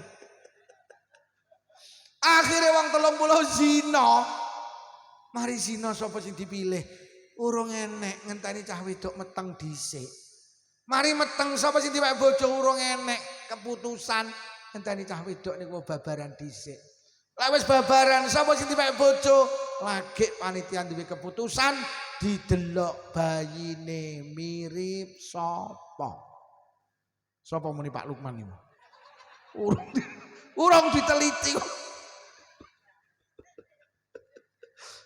Akhirnya wong 30 zina. Mari zina sapa sing dipilih? Urung enek ngenteni cah wedok meteng dhisik. Mari meteng sapa sing diwek bojo urung enek keputusan ngenteni cah wedok niku babaran dhisik. Lah wis babaran sapa sing diwek bojo lagi panitia duwe keputusan didelok bayine mirip sapa. Sapa muni Pak Lukman niku? Urung diteliti kok.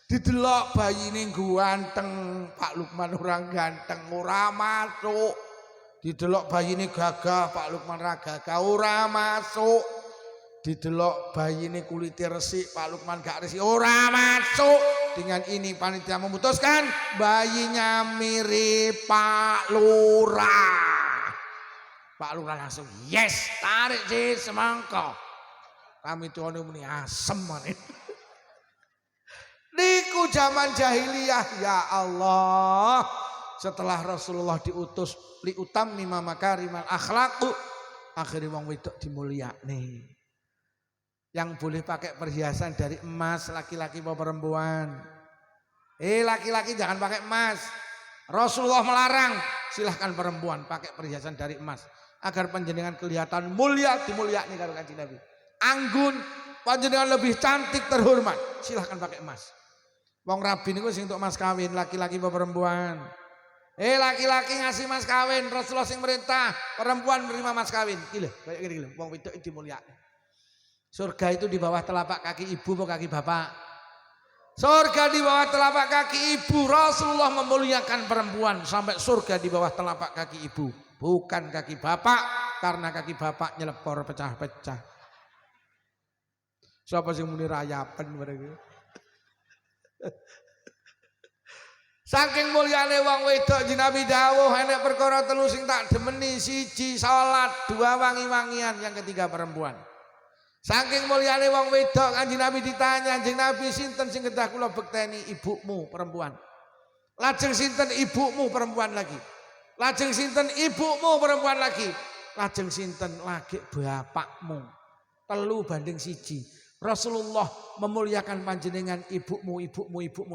Didelok bayine ganteng, Pak Lukman orang ganteng ora masuk. Didelok bayine gagah, Pak Lukman ra gagah ora masuk. Didelok bayine kulite resik, Pak Lukman gak resik ora masuk. Dengan ini panitia memutuskan bayinya mirip Pak Lurah. Pak Lurah langsung yes, tarik sih semangka. Kami tuane muni asem maneh. Niku zaman jahiliyah ya Allah. Setelah Rasulullah diutus li utammima makarimal akhlaq, akhirnya wong wedok dimulyakne. Yang boleh pakai perhiasan dari emas laki-laki atau perempuan. Laki-laki jangan pakai emas. Rasulullah melarang, silahkan perempuan pakai perhiasan dari emas agar panjenengan kelihatan mulia, dimulyakne karo Kanjeng Nabi. Anggun panjenengan lebih cantik terhormat, silahkan pakai emas. Wong rabi niku sing untuk mas kawin laki-laki apa perempuan? Laki-laki ngasih mas kawin, Rasulullah sing merintah, perempuan menerima mas kawin. Iki lho, kayak gini lho, wong wedok dimulyakne. Surga itu di bawah telapak kaki ibu atau kaki bapak? Surga di bawah telapak kaki ibu. Rasulullah memuliakan perempuan sampai surga di bawah telapak kaki ibu, bukan kaki bapak, karena kaki bapak nyelepor pecah-pecah. Siapa sing muni rayapen mereka? Saking mulyane wong wedok Nabi dawuh enek perkara telu sing tak demeni, siji salat, dua wangi-wangian, yang ketiga perempuan. Saking mulyane wong wedok Kanjeng Nabi ditanya, Kanjeng Nabi sinten sing kedah kula bekteni? Ibumu perempuan. Lajeng sinten? Ibumu perempuan lagi. Lajeng sinten? Ibumu perempuan lagi. Lajeng sinten? Lagi bapakmu. 3-1. Rasulullah memuliakan panjenengan ibumu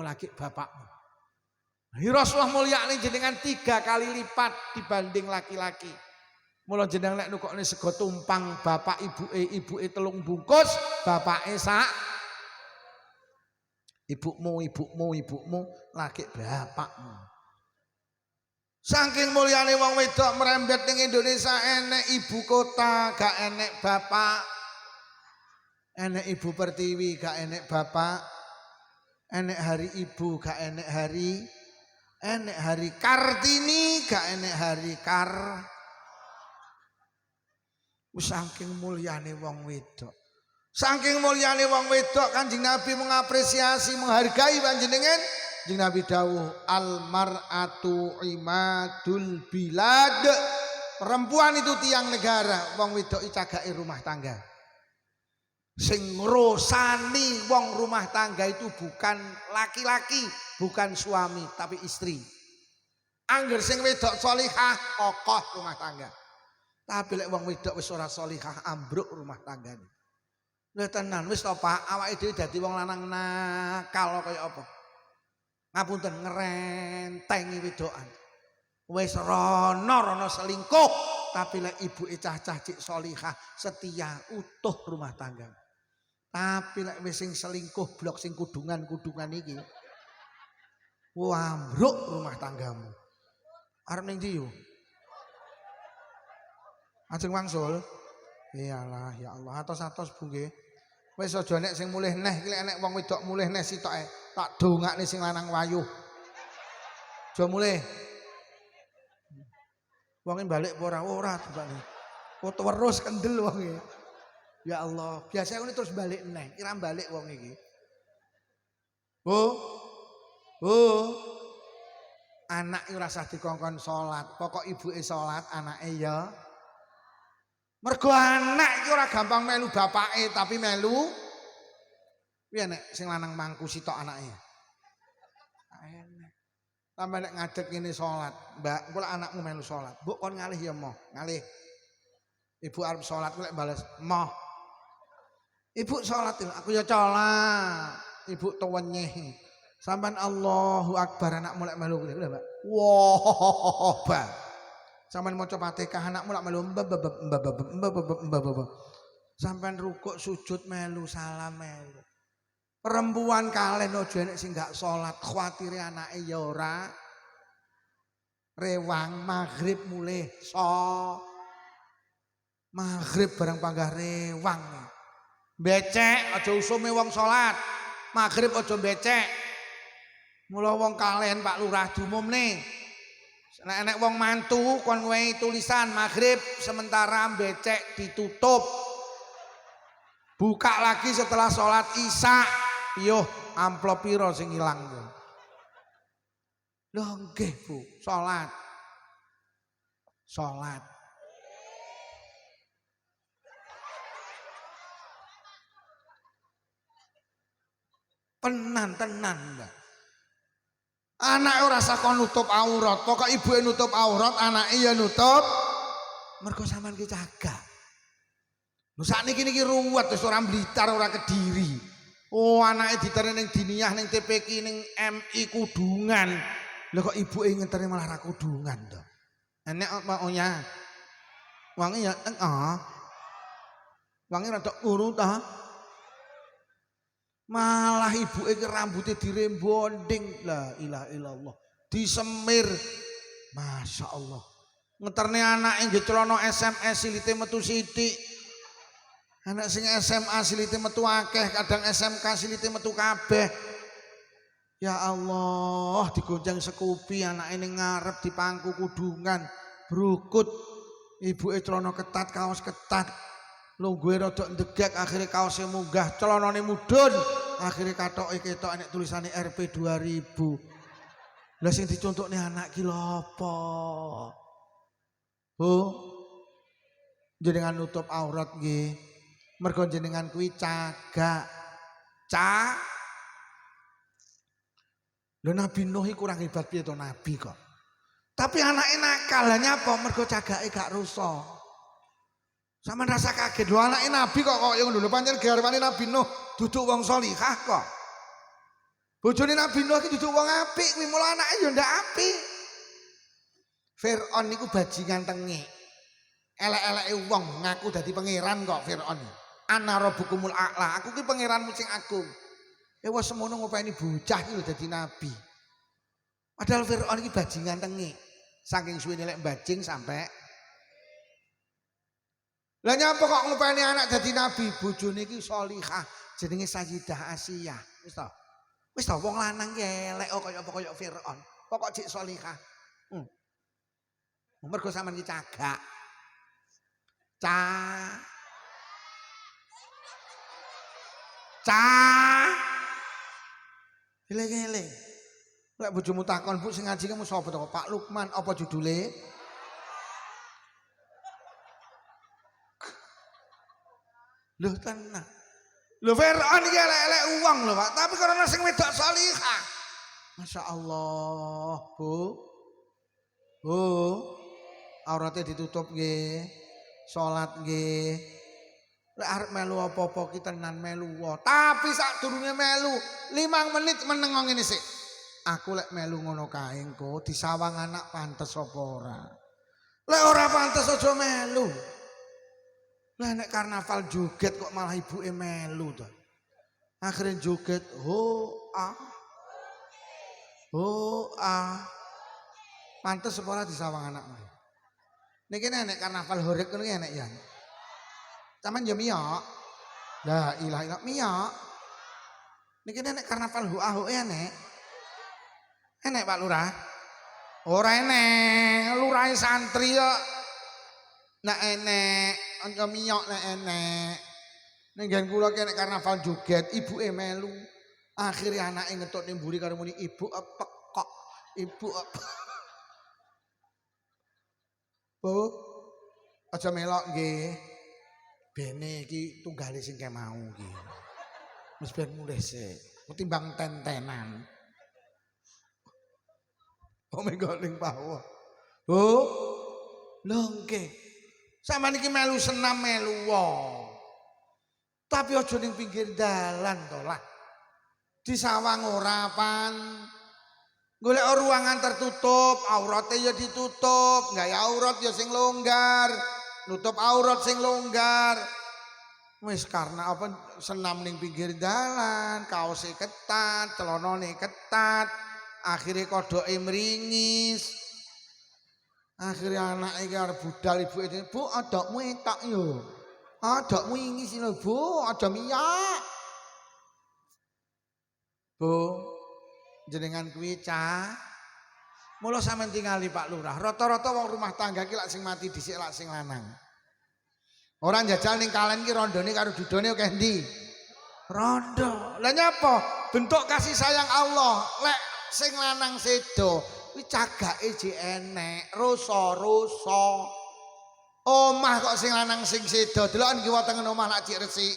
lagi bapakmu. Rasulullah mulyakne jenengan 3 kali lipat dibanding laki-laki. Mula jenengan nek nukokne sego tumpang bapak ibuke 3 bungkus, bapake sak. Ibumu lagi bapakmu. Saking mulyane wong wedok merembet ning Indonesia, enek ibu kota gak enek bapak. Enek ibu pertiwi gak enek bapak. Enek hari ibu gak enek hari. Enek hari Kartini gak enek hari Kar. Saking mulyane wong wedok. Saking mulyane wong wedok Kanjeng Nabi mengapresiasi, menghargai panjenengan. Kanjeng Nabi dawuh al mar'atu imadul bilad. Perempuan itu tiang negara, wong wedok cagake rumah tangga. Sing ngrosani wong rumah tangga itu bukan laki-laki, bukan suami, tapi istri. Angger sing wedok solihah, kokoh rumah tangga. Tapi lek wong wedok wis ora solihah, ambruk rumah tanggane. Lha tenan wis to Pak, awake dhewe dadi wong lanang nakal kaya apa? Ngapunten ngerentengi wedokan. Wis rono selingkuh, tapi lek ibuke cah-cah cik solihah, setia, utuh rumah tangga. Tapi lek wis sing selingkuh blok sing kudungan iki. Ambruk rumah tanggamu. Arep ning ndi yo? Ajeng wangsul. Iyalah ya Allah, atos-atos Bu nggih. Wis aja nek sing mulih neh iki lek enek wong wedok mulih neh sitoke, tak dongakne sing lanang wayuh. Aja mulih. Wonge balik apa ora tibane. Kok terus kendel wonge. Ya Allah, biasa ngene terus balik neh, kira balik wong iki. Anak ora usah dikongkon salat, pokok ibuke salat, anake ya. Mergo anak iki ora gampang melu bapake, tapi melu piye nek sing lanang mangku sitok anake. Enak. Sampai nek ngadeg ngene salat, Mbak, kula anakmu melu salat. Mbok kon ngalih ya moh, ngalih. Ibu arep salat lek bales moh. Ibu sholat, aku ya sholat. Ibu tuwenyeh. Sampai Allahu Akbar anak mulai melu gitu, Pak. Wah, Pak. Sampai mau coba Fatihah anak mulai melu sampai rukuk sujud melu salam melu. Perempuan kalian ojo enek sing gak sholat, khawatire anake ya ora rewang maghrib mulai maghrib barang panggah rewang. Becek aja usume wong sholat. Maghrib aja becek. Mula wong kalian Pak Lurah diumumne. Nek enek wong mantu kon wehi tulisan maghrib sementara becek ditutup. Buka lagi setelah sholat isya. Yo amplop piro sing ilang yo. Lho nggih Bu, sholat. Sholat. Tenan Mbak. Anak ora sakon nutup aurat, pokok ibuke nutup aurat, anake ya nutup. Mergo sampean ki cagak. Lho sakniki niki ruwet wis ora Blitar ora Kediri. Oh anake diteren ning Diniyah ning TPQ ning MI Kudungan. Lho kok ibuke ngeteri malah ra kudungan to. Enek maunya. Wangi ya wangi rada kuru ta. Malah ibuke ki rambutnya dirembonding. La ilaha illallah. Disemir. Masya Allah. Ngeterne anake nggih celana SMS silite metu sithik. Anak sing SMA silite metu akeh, kadang SMK silite metu kabeh. Ya Allah, digonceng sekupi anake ning ngarep dipangku kudungan, brukut. Ibuke celana ketat, kaos ketat. Lungguhe rada ndegek, akhire kaose munggah, celanane mudhun. Akhire katoke ketok nek tulisane RP 2000. Lah sing dicontohne anak ki lho apa? Bu, jenengan nutup aurat nggih. Mergo jenengan kuwi cagak. Lho Nabi Nuh iki kurang hebat piye to nabi kok. Tapi anake nakal, lah nyapa mergo cagake gak rusak. Sama rasa kaget lho anake nabi kok koyo ngono lho pancen garwane Nabi Nuh duduk wong salihah kok. Bojone Nabi Nuh iki duduk wong apik kuwi mula anake ya ndak apik. Firaun niku bajingan tengik. Elek-eleke wong ngaku dadi pangeran kok Firaun. Ana rabbukumul a'la, aku ki pangeranmu sing agung. Wes semono ngopeni bocah iki lho dadi nabi. Padahal Firaun iki bajingan tengik. Saking suwene lek bajing sampai lah nyapa kok ngopeni anak dadi nabi? Bojone iki sholihah, jenenge Sayyidah Asiyah. Wis to? Wis to wong lanang ki elek kaya apa kaya Firaun. Pokok jek sholihah. Mergo sampean ki cagak. Eling-eling. Lek bojomu takon, Bu sing ngaji kamu sapa to? Pak Lukman, apa judule? Lho tenan. Lho Firaun iki elek-elek uang lho, Pak. Tapi karena sing wedok salihah. Masya Allah, Bu. Bu. Auratnya ditutup nggih. Salat nggih. Lek arep melu apa-apa ki tenan melu wae. Tapi sadurunge melu 5 menit meneng ngene sik. Aku lek melu ngono kae engko disawang anak pantes apa ora. Lek ora pantes aja melu. Lah nek karnaval joget kok malah ibuke melu to. Akhire joget pantes apa ora disawang anak. Niki nek karnaval horeg ngono ki enek ya. Taman ya miyok. La ilaha illallah miyok. Niki nek karnaval hu-ahu enek. Enek Pak Lurah. Ora enek, lurahe santri kok. Nek enek, anca miyok nek enek. Ning nggen kula ki nek karnaval joget, ibuke melu. Akhire anake ngetuk ning mburi karo muni ibu epek kok. Ibu epek. Bu, aja melok nggih. Bene iki tunggale sing kaya mau iki. Wis ben mulih sik. Ketimbang ten-tenan. Omega ning bawah. Bu, lho nggih. Sampeyan iki melu senam melu wae. Tapi aja ning pinggir dalan to lah. Di sawang ora pan. Golek ruangan tertutup, aurate ya ditutup, gawe aurat ya sing longgar, nutup aurat sing longgar. Wis karena apa senam ning pinggir dalan, kaose ketat, celanane ketat, akhirnya kodoke mringis. Akhirnya anak iki arep budal ibuke, "Bu, adokmu etok yo. Adokmu ingis lho, Bu, aja miyak." Bu, jenengan kuwi cah. Mula sampean tingali Pak Lurah. Rata-rata wong rumah tangga ki lak sing mati dhisik lak sing lanang. Orang jajal ning kalen ki rondone karo dudone akeh ndi? Rondo. Lah nyapa? Bentuk kasih sayang Allah. Lek sing lanang sedo kuwi cagake jek enek, rusa-rusa. Omah kok sing lanang sing sedo, deloken ki wonten omah lak cik resik.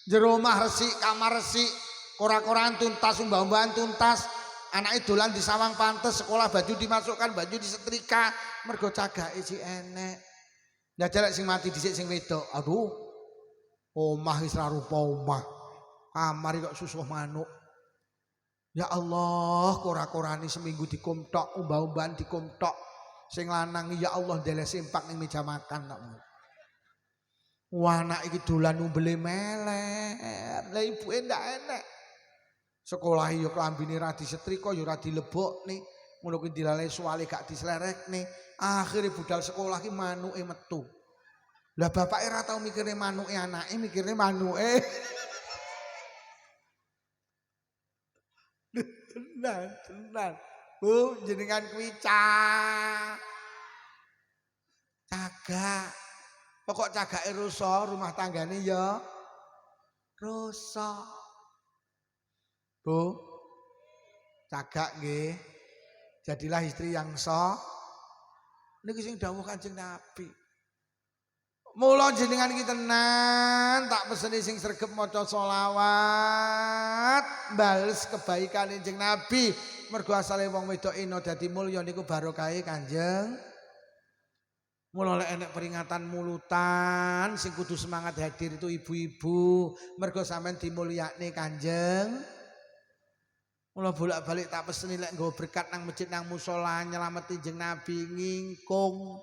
Jero omah resik, kamar resik, kora-koran tuntas, umbah-umbahan tuntas. Anake dolan di sawang pantes, sekolah baju dimasukkan, baju disetrika, mergo cagake jek enek. Lah jalek sing mati dhisik sing wedok. Aduh. Omah wis ra rupa omah. Kamar kok susuh manuk. Ya Allah, kora-korane seminggu dikumtok, umbah-umbahan dikumtok. Sing lanang ya Allah ndeleh sempak ning meja makan tak. Wah, anak iki dolan umbele meler. Lah ibuke ndak enek. Sekolah yo klambine ra disetrika, yo ra dilebokne. Ngono kuwi dilale suwale gak dislerekne. Akhire budal sekolah ki manuke metu. Lah bapake ora tau mikirne manuke anake, mikirne manuke. Tenan. Bu, jenengan kuwi cagak. Pokok cagake rusa, rumah tanggane ya rusa. Bu, cagak nggih. Jadilah istri yang niki sing dawuh Kanjeng Nabi. Mula jenengan iki tenan tak peseni sing sregep maca selawat, bales kebaikan Kanjeng Nabi. Mergo asale wong wedok ina dadi mulya niku barokahe Kanjeng. Mula lek enek peringatan mulutan sing kudu semangat hadir itu ibu-ibu, mergo sampean dimulyakne Kanjeng. Mula bolak-balik tak peseni lek nggawa berkat nang masjid nang musala nyelameti Kanjeng Nabi ngingkung.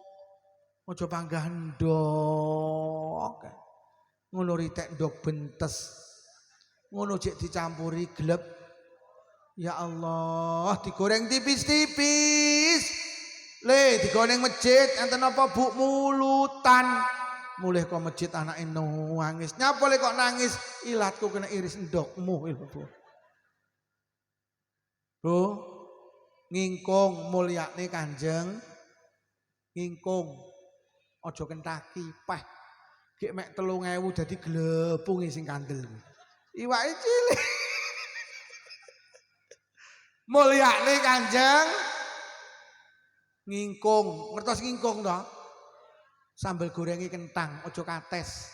Aja panggah ndok. Ngono ritek ndok bentes. Ngono jek dicampuri gleb. Ya Allah, digoreng tipis-tipis. Le digoreng masjid enten apa Bu mulutan. Mulih kok masjid anake nangis. Nyapa le kok nangis? Ilatku kena iris ndokmu Bu. Bu, ngingkung mulyakne Kanjeng. Ngingkung. Aja kentaki peh. Gek mek 3.000 dadi glepunge sing kandel. Iwake cilik. Mulyakne Kanjeng. Ngingkung, ngertos ngingkung to? Sambel gorengi kentang, aja kates.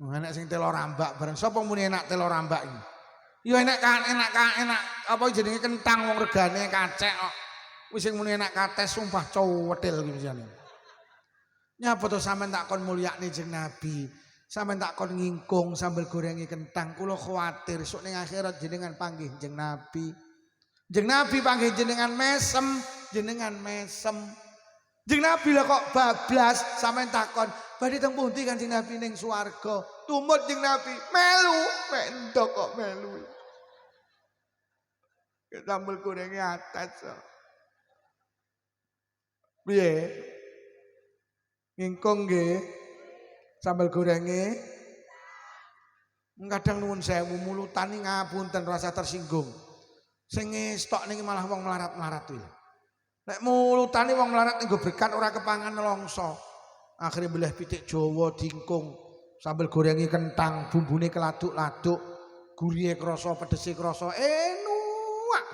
Enak sing telo rambak bareng. Sapa muni enak telo rambak iki? Ya enak apa jenenge kentang wong regane kacek kok. Wis sing muni enak kates sumpah cowethil iki misane. Nyapa to sampean tak kon mulyakne Kanjeng Nabi. Sampeyan tak kon ngingkung sambel gorengi kentang. Kula kuwatir esuk ning akhirat jenengan panggih Kanjeng Nabi. Kanjeng Nabi panggih jenengan mesem, jenengan mesem. Kanjeng Nabi lah kok bablas sampeyan takon, badhe teng pundi Kanjeng Nabi ning swarga? Tumut Kanjeng Nabi, melu, mendok kok melu. Sambel gorengi atas. Piye? Ngingkung nggih. Sambal gorenge kadang nuwun sewu mulutan iki ngapunten rasa tersinggung. Sing ngestok niki malah wong melarat-melarat kuwi. Nek mulutane wong melarat nggo berkat ora kepangan nelongso. Akhire mbelah pitik Jawa dingkung, sambal gorengi kentang, bumbune keladuk-laduk, gurihe krasa, pedese krasa, enak.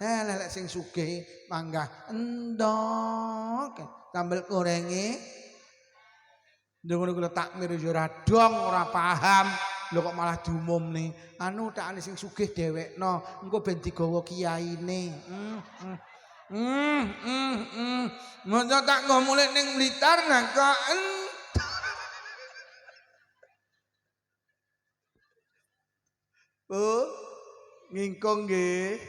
Lek sing sugih manggah endok, sambal gorenge ngono kula takmir yo ora dong, ora paham. Lho kok malah diumumne. Anu takane sing sugih dhewekno, engko ben digawa kiyaine. Ngono tak nggo mulih ning Blitar nang kok. Oh, ngingkung nggih.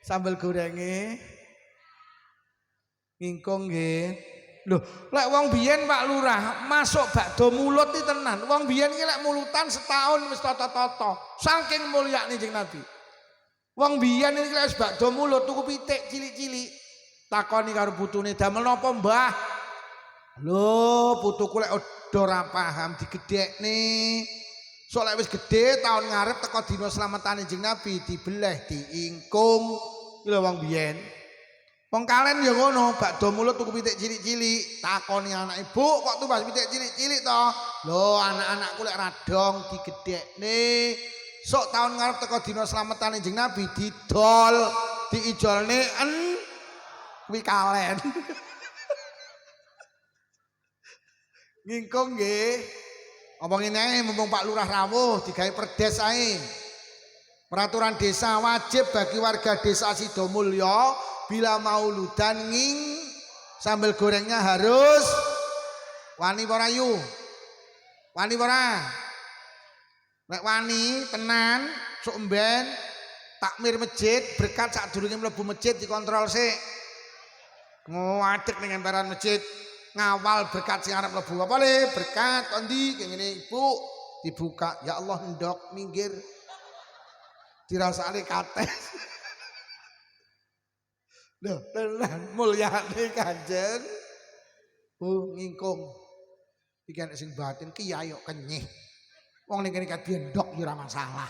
Sambal gorenge. Ngingkung nggih. Lho, lek wong biyen Pak Lurah masuk bakdo mulut iki tenan. Wong biyen iki lek mulutan setahun wis tata-tata. Saking mulyane Kanjeng Nabi. Wong biyen iki lek wis bakdo mulut tuku pitik cilik-cilik. Takoni karo putune, "Damel napa, Mbah?" Lho, putuku lek ora paham digedhekne. Sok lek wis gedhe tahun ngarep teko dina slametane Kanjeng Nabi dibeleh diingkung. Iki lho wong biyen. Wong kalen ya ngono, bakdo mulut tuku pitik cilik-cilik, takoni anake, "Bu, kok tumbas pitik cilik-cilik to?" Lho, anak-anakku lek radong digedhekne. Sok tahun ngarep teko dina slametane Kanjeng Nabi didol, diijolne kuwi kalen. Ngingkung nggih. Apa ngene ae mumpung Pak Lurah rawuh digawe perdes ae. Peraturan desa wajib bagi warga desa Sidomulyo bila mauludan sambal gorengnya harus wani ora yu. Wani ora? Nek wani tenan sok mben takmir masjid berkat sadurunge mlebu masjid dikontrol sik. Ngadeg ning emperan masjid ngawal berkat sing arep mlebu. Apa le? Berkat kok ndi ngene Ibu dibuka. Ya Allah ndok minggir. Dirasane kates. Lho, tenan mulyane Kanjeng. Ngingkung. Iki nek sing batin kiai kok kenyih. Wong ning kene kabeh ndok ya ora masalah.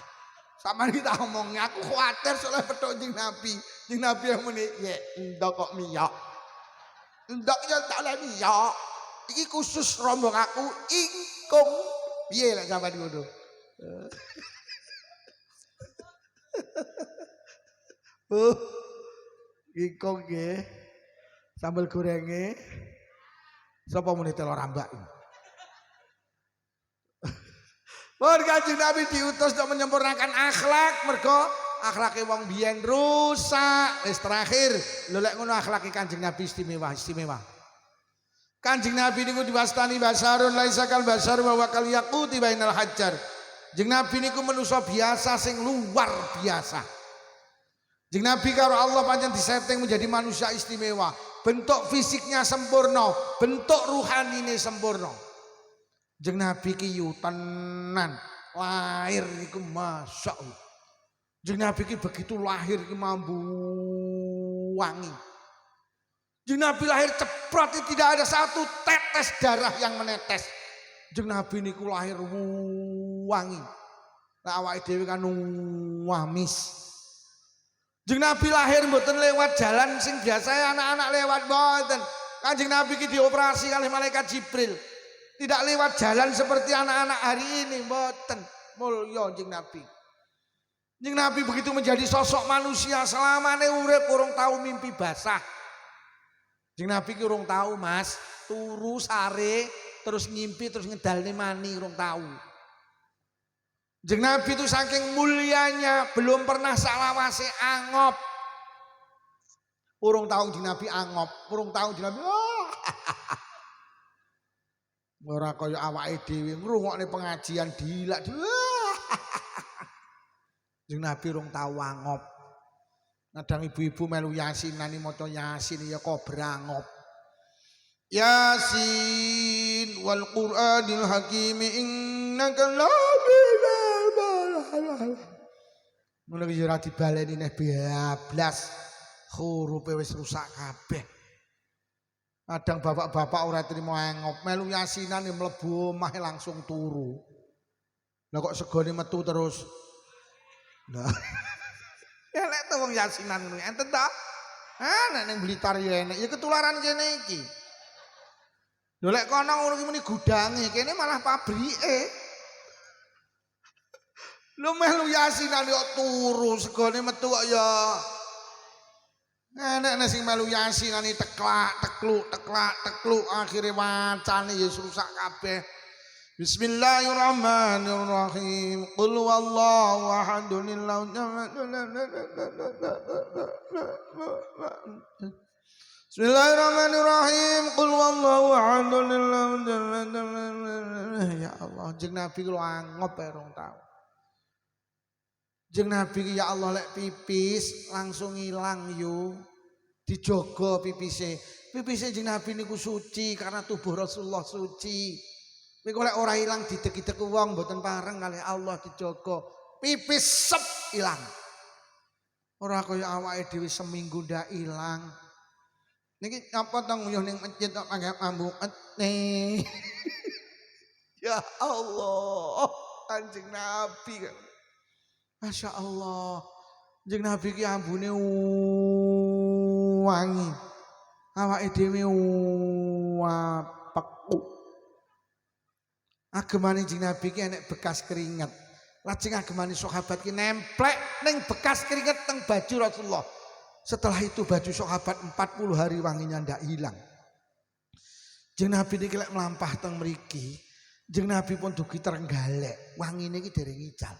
Sampeyan kita omong aku kuwatir soalnya petuk Kanjeng Nabi. Kanjeng Nabi yang muni, "Ya, ndok kok miyok." Ndok ya tak oleh miyok. Iki khusus rombong aku ingkung. Piye lek sampeyan ngono? Ingkung nggih. Sambal gorenge. Sapa muni telur rambak? Kanjeng Nabi diutus untuk menyempurnakan akhlak mergo akhlake wong biyen rusak. Wis terakhir, lho lek ngono akhlake Kanjeng Nabi istimewa. Kanjeng Nabi niku diwastani basarun laisa kal basar wa kal yaquti bainal hajar. Kanjeng Nabi niku manusa biasa sing luar biasa. Kanjeng Nabi karo Allah pancen disetting menjadi manusia istimewa. Bentuk fisiknya sempurna, bentuk ruhanine sempurna. Kanjeng Nabi ki yu tenan. Lahir niku masyaallah. Kanjeng Nabi ki begitu lahir ki mambu wangi. Kanjeng Nabi lahir ceprot, tidak ada satu tetes darah yang menetes. Kanjeng Nabi niku lahir wangi. Lah awake dhewe kan wamis. Kanjeng Nabi lahir mboten lewat jalan sing biasa anak-anak lewat mboten. Kanjeng Nabi ki dioperasi kalih malaikat Jibril. Tidak lewat jalan seperti anak-anak hari ini mboten. Mulya Kanjeng Nabi. Kanjeng Nabi begitu menjadi sosok manusia selamane urip urung tahu mimpi basah. Kanjeng Nabi ki urung tahu Mas, turu sare terus ngimpi terus ngedalne mani urung tahu. Kanjeng Nabi itu saking mulianya belum pernah salawase angop. Urung tahu Kanjeng Nabi angop, urung tahu Kanjeng Nabi. Ora kaya awake dhewe ngrungokne pengajian dilak. Kanjeng Nabi urung tahu angop. Kadang ibu-ibu melu yasinan maca yasin ya kok berangop. Yasin wal Qur'anil Hakim innaka mulai ora dibaleni neh bablas hurufe wis rusak kabeh. Kadang bapak-bapak ora trimo angop melu yasinan mlebu omah langsung turu. Lah kok segone metu terus. Nah. Elek to wong yasinan ngono enten ta? Nek ning Blitar ya enek ya ketularan kene iki. Lho lek kono ngono ki muni gudange, kene malah pabrike. Lu melu yasinan kok turu segone metu kok ya. Enek sing melu yasinan teklak tekluk akhire wacane ya rusak kabeh. Bismillahirrahmanirrahim. Qul huwallahu ahad. Bismillahirrahmanirrahim. Qul huwallahu ahad. Ya Allah, Kanjeng Nabi lu angop rong tau. Jeng Nabi ki ya Allah lek pipis langsung ilang yo. Dijogo pipise. Pipise jeng Nabi niku suci karena tubuh Rasulullah suci. Kowe lek ora ilang didek-idek wong mboten pareng kalih Allah dijogo. Pipis sep ilang. Ora kaya awake dhewe seminggu ndak ilang. Niki apa tong nguyuh ning masjid kok pakai ambu nih. Ya Allah, Kanjeng Nabi. Masya Allah. Kanjeng Nabi ki ambune wangi. Awake dhewe apek. Agemane Kanjeng Nabi ki enek bekas keringat. Lajeng agemane sahabat ki nemplek ning bekas keringat teng baju Rasulullah. Setelah itu baju sahabat 40 hari wanginya ndak hilang. Jeng Nabi niki lek mlampah teng mriki, jeng Nabi pun dugi Trenggalek, wangine iki dereng ical.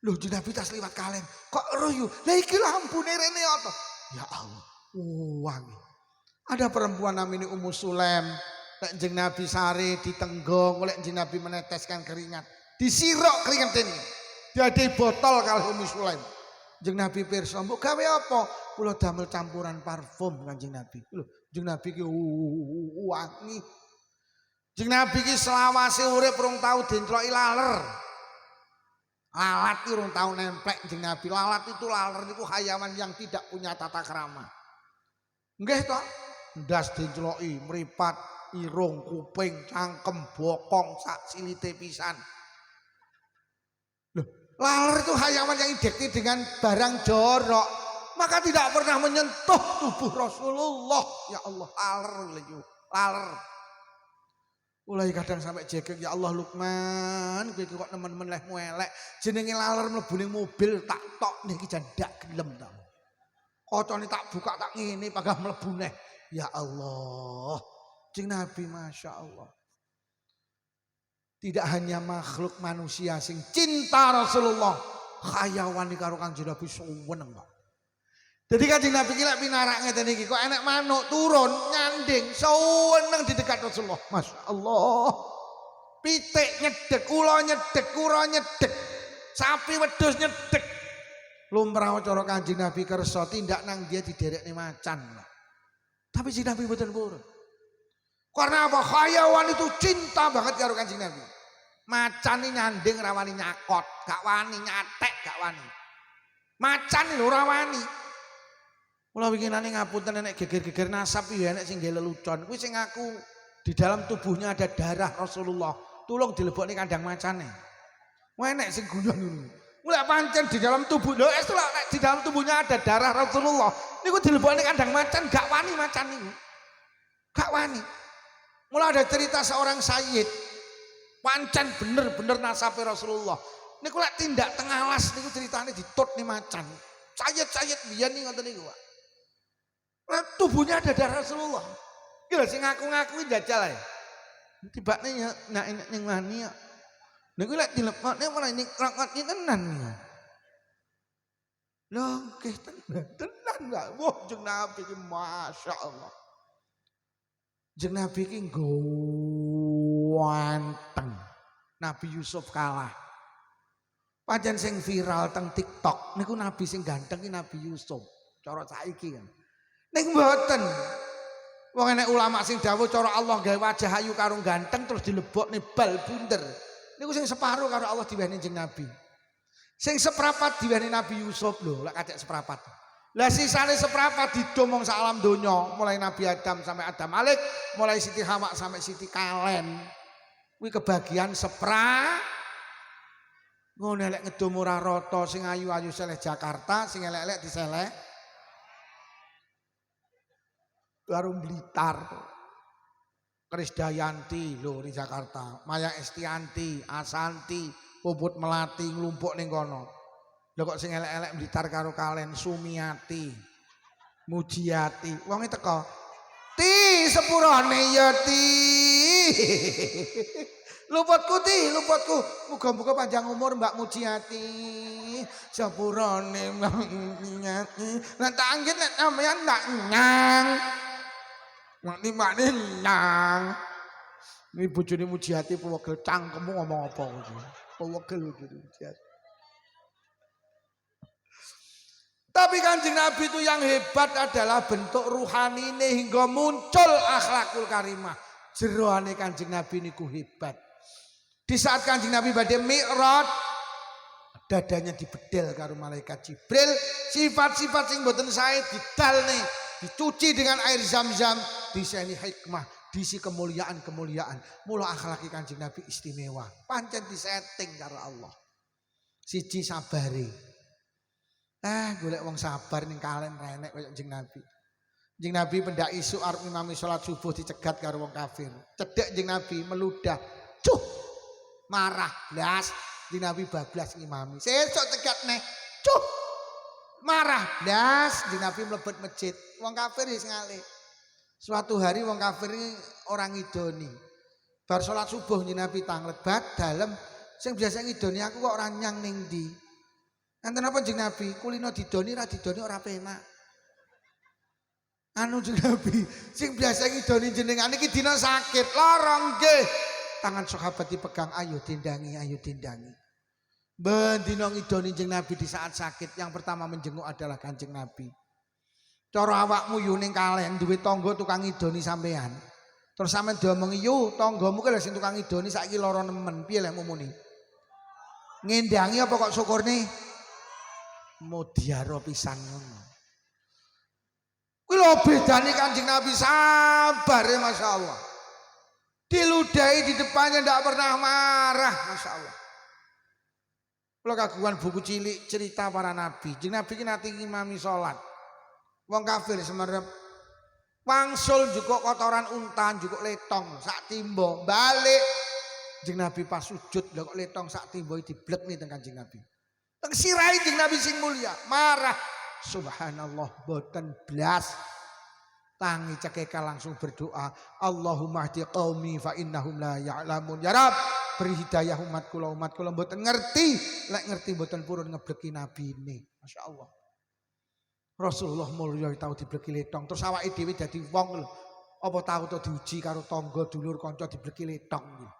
Lho jeng Nabi tas liwat kaleng, kok royo? Lah iki lampune rene apa? Ya Allah, wangi. Ada perempuan namanya Ummu Sulaim, lek jeng Nabi sare ditenggong, lek jeng Nabi meneteskan keringat, disirok keringat ini. Diadai botol kalau Ummu Sulaim. Jeng Nabi pirsa, mbok gawe apa? Kula damel campuran parfum Kanjeng Nabi. Lho, Jeng Nabi ki wangi. Jeng Nabi ki selawase urip rong tau dentloki laler. Lalat ki rong tau nemplek Jeng Nabi. Lalat itu laler niku hayawan yang tidak punya tata krama. Nggih to? Ndas dentloki, mripat, irung, kuping, cangkem, bokong, sak silite pisan. Laler itu hayawan yang identik dengan barang jorok, maka tidak pernah menyentuh tubuh Rasulullah. Ya Allah, laler. Mulai kadang sampai jegek, ya Allah Lukman, kowe kok nemen-nemen leh muelek, jenenge laler mlebu ning mobil tak tok niki jan ndak gelem ta. Kocone tak buka tak ngene pagah mlebu neh. Ya Allah. Jeng Nabi Masya Allah. Tidak hanya makhluk manusia sing cinta Rasulullah, hayawan karo Kanjeng Nabi suweneng kok. Jadi Kanjeng Nabi ki lek pinarak ngeten iki kok enek manuk turun nyanding suweneng di dekat Rasulullah. Masya Allah. Pitik nyedek, ula nyedek, kura nyedek, sapi wedhus nyedek. Lumrah cara Kanjeng Nabi kersa tindak nang dia diderekne macan. Tapi si Nabi mboten purun. Karena apa? Hayawan itu cinta banget karo Kanjeng Nabi. Macan ini nyanding rawani nyakot, gak wani nyatek, gak wani. Macan ini ora wani. Mula bikinane ngapunten nek geger-geger nasab ya nek sing lelucon. Kuwi sing ngaku di dalam tubuhnya ada darah Rasulullah. Tulung dilebokne kandang macane. Wah nek sing guyon ngono. Mulai pancen di dalam tubuh lho di dalam tubuhnya ada darah Rasulullah. Niku dilebokne kandang macan gak wani macan niku. Gak wani. Mulai ada cerita seorang sayyid, pancen bener-bener nasabe Rasulullah. Niku lek tindak teng alas niku ceritane ditut nih macan. Sayyid biyen nih ngoten niku, Pak. Tubuhnya ada darah Rasulullah. Gila sing ngaku-ngaku jajal ae. Tibane ya nak ning wani ya. Niku lek dilepokne malah ning rangkot iki tenan ya. Lho, nggih tenan enggak? Wah, Jeng Nabi iki Masya Allah. Jeng Nabi ki ganteng. Nabi Yusuf kalah. Pancen sing viral teng TikTok niku Nabi sing ganteng ki Nabi Yusuf. Cara saiki kan. Ning mboten. Wong enek ulama sing dawuh cara Allah gawe wajah ayu karo ganteng terus dilebokne bal bunder. Niku sing separuh karo Allah diwehne Jeng Nabi. Sing seprapat diwehne Nabi Yusuf lho, lek kacek seprapat. Lah sisane seprapat didomong sak alam donya, mulai Nabi Adam sampai Adam Malik, mulai Siti Hawa sampai Siti Kalen. Kuwi kebagian ngono lek ngedum ora rata sing ayu-ayu seleh Jakarta, sing elek-elek diseleh baru Blitar. Krisdayanti lho di Jakarta, Maya Estianti, Asanti, Puput Melati nglumpuk ning kono. Lha kok sing elek-elek Blitar karo Kalen, Sumiati, Mujiati, wonge teko. Ti sepurane ya ti. Luputku. Muga-muga panjang umur Mbak Mujiati. Sepurane Mbak Mujiati. Lah tak anggit nek sampeyan ndak nyang. Mbak nyang. Ini bojone Mujiati pewegel cangkemmu ngomong apa kuwi. Pewegel bojone Mujiati. Tapi Kanjeng Nabi itu yang hebat adalah bentuk ruhani ini hingga muncul akhlakul karimah. Jeroane Kanjeng Nabi niku hebat. Di saat Kanjeng Nabi badhe Mi'raj, dadanya dibedel karo malaikat Jibril, sifat-sifat sing boten sae didalne, dicuci dengan air zam-zam, diseni hikmah, disi kemuliaan-kemuliaan. Mula akhlaki Kanjeng Nabi istimewa. Pancen disetting karo Allah. Siji sabare. Golek wong sabar ning kalen renek kaya Kanjeng Nabi. Kanjeng Nabi pendak isuk arep ngimami salat subuh dicegat karo wong kafir. Cedek Kanjeng Nabi meludah. Cuh. Marah blas. Kanjeng Nabi bablas ngimami. Sesuk cegat neh. Cuh. Marah blas. Kanjeng Nabi mlebet masjid. Wong kafir wis ngalih. Suatu hari wong kafir ini orang ngidoni. Bar salat subuh Kanjeng Nabi tanglebat dalem sing biasa ngidoni aku kok ora nyang ning ndi. Enten apa Kanjeng Nabi? Kulino didoni ora penak. Anu Kanjeng Nabi, sing biasa ngidoni jenengan iki dina sakit, lara nggih. Tangan sahabat dipegang, ayo tindangi, ayo tindangi. Ben dina ngidoni Kanjeng Nabi di saat sakit, yang pertama menjenguk adalah Kanjeng Nabi. Cara awakmu yu ning kalen duwe tangga tukang ngidoni sampean. Terus sampean diomongi, "Yu, tanggamu ki lho sing tukang ngidoni saiki lara nemen." Piye lek mumuni? Ngendangi apa kok syukurne? Modiaro pisan ngono. Kuwi lho bedane Kanjeng Nabi sabar ya Masya Allah. Diludahi di depannya ndak pernah marah, Masya Allah. Kalau kagungan buku cilik cerita para nabi. Kanjeng Nabi ki nate ngimami salat. Wong kafir semerep wangsul juga kotoran untan juga letong sak timbo balik. Kanjeng Nabi pas sujud lho kok letong sak timbo diblekni teng Kanjeng Nabi. Teng sirai Kanjeng Nabi sing mulia marah. Subhanallah boten blas. Tangi cekeka langsung berdoa, Allahumma hdi qaumi fa innahum la ya'lamun. Ya Rabb, beri hidayah umat kula mboten ngerti. Lek ngerti mboten purun ngebleki nabi ini. Masya Allah. Rasulullah mulya tau dibleki letong. Terus awake dhewe dadi wong lho. Apa tau to diuji karo tangga dulur kanca dibleki letong.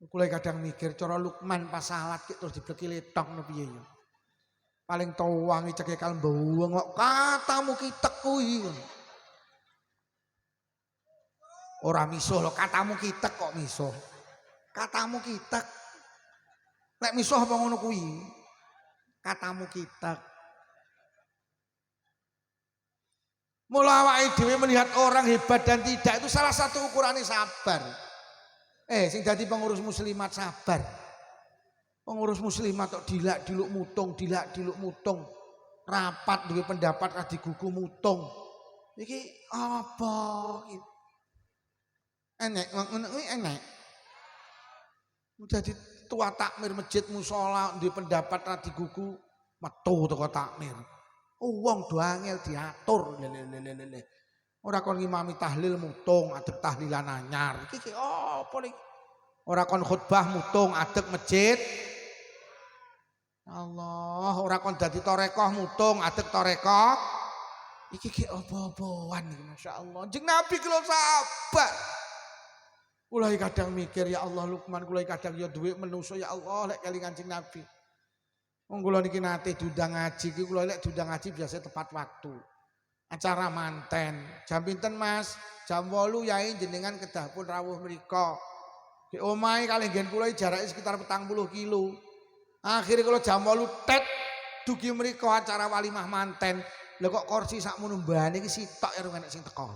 Kula kadang mikir cara Lukman pas salat terus dibleki letong no piye ya. Paling tuwangi cekekal mbawang kok katamu kitek kuwi. Ora misuh lho katamu kitek kok misuh. Katamu kitek. Nek misuh apa ngono kuwi? Katamu kitek. Mula awake dhewe melihat orang hebat dan tidak itu salah satu ukurannya sabar. Sing dadi pengurus muslimat sabar. Pengurus muslimat kok dilak-diluk mutung. Rapat duwe pendapat ra digugu mutung. Iki apa iki? Enek ngono kuwi enek. Dadi tua takmir masjid musala duwe pendapat ra digugu metu teko takmir. Wong do angel diatur lele. Ora kon ngimami tahlil mutung, adek tahlilan anyar. Iki apa iki? Ora kon khutbah mutung, adek masjid. Allah, ora kon dadi torekoh mutung, adek torekoh. Iki ki apa-apaan iki masyaallah. Jeneng Nabi kula sabar. Kula kadang mikir ya Allah Lukman, kula kadang ya duwe menungso ya Allah lek kelingan Kanjeng Nabi. Wong kula niki nate diundang ngaji iki kula lek diundang ngaji biasa tepat waktu. Acara manten, jam pinten Mas? Jam 8 yai jenengan kedah pun rawuh mriko. Di omahe kalih nggen kula jarake sekitar 40 kilo. Akhirnya kalau jam 8 tet dugi mriko acara walimah manten. Lha kok kursi sakmono mbane iki sitok ya enek sing teko.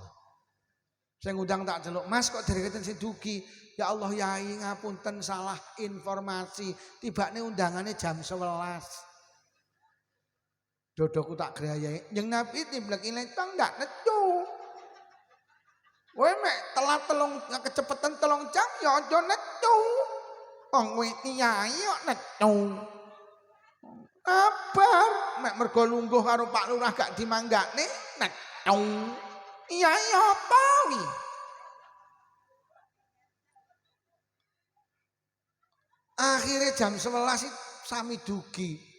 Sing ngundang tak celuk, Mas kok dereken sing dugi. Ya Allah yai ngapunten salah informasi. Tibane undangane jam 11. Dodoku tak grayai. Yang Nabi dibleki letong ndak netu. Kowe mek telat kecepetan 3 jam ya aja netu. Wong kowe yai kok netu. Kabar mek mergo lungguh karo Pak Lurah gak dimanggakne netu. Yai apa wi? Akhirnya jam 11 sami dugi.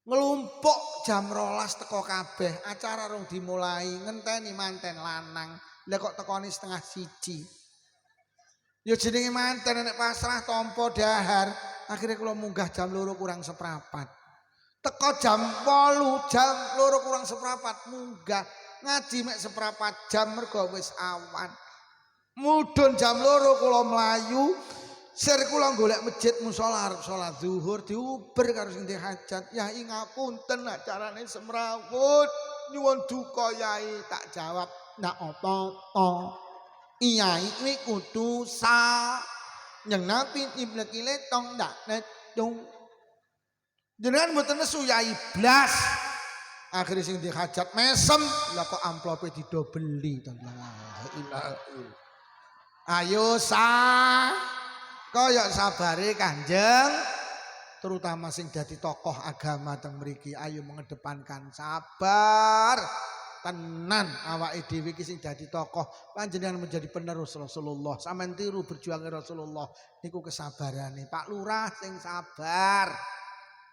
Ngelumpuk jam 12 teko kabeh, acara rong dimulai, ngenteni manten lanang. Lah kok tekoni 12:30. Ya jenenge manten nek pasrah tampa dahar. Akhirnya kula munggah jam 2 kurang seprapat. Teko jam 8, jam 2 kurang seprapat munggah. Ngaji mek seprapat jam mergo wis awan. Mudhun jam 2 kula mlayu. Sir kula golek masjid musala arep salat zuhur diuber karo sing hajat. Yai ngapunten nak carane semrawut. Nyuwun duka Yai, tak jawab ndak apa-apa. Yai kuwi kudu nyeng napi iblek letong ndak netung. Jenengan mboten nesu Yai blas. Akhire sing dihajat mesem, lah kok amplope didobeli to. Ayo kaya sabare Kanjeng, terutama sing dadi tokoh agama teng mriki, ayo mengedepankan sabar. Tenan awake dhewe iki sing dadi tokoh, panjenengan menjadi penerus Rasulullah. Sampeyan tiru berjuange Rasulullah niku kesabarane. Pak Lurah sing sabar.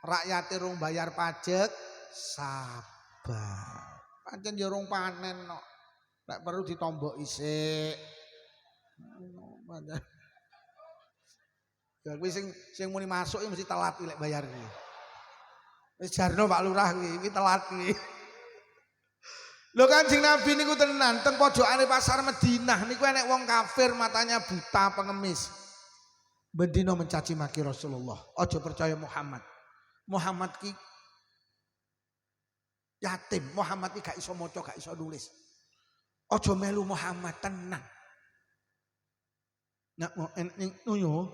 Rakyate rong bayar pajak, sabar. Pancen ya rong panen kok. Nek perlu ditombok isik. Ya kuwi sing muni masuk iki mesti telat lek bayar iki. Wis jarno Pak Lurah iki telat iki. Lho Kanjeng Nabi niku tenan teng pojokane pasar Madinah niku enek wong kafir matanya buta pengemis. Bendina mencaci maki Rasulullah. Aja percaya Muhammad. Muhammad ki yatim, Muhammad ki gak iso maca, gak iso nulis. Aja melu Muhammad tenan. Nak mau nuyo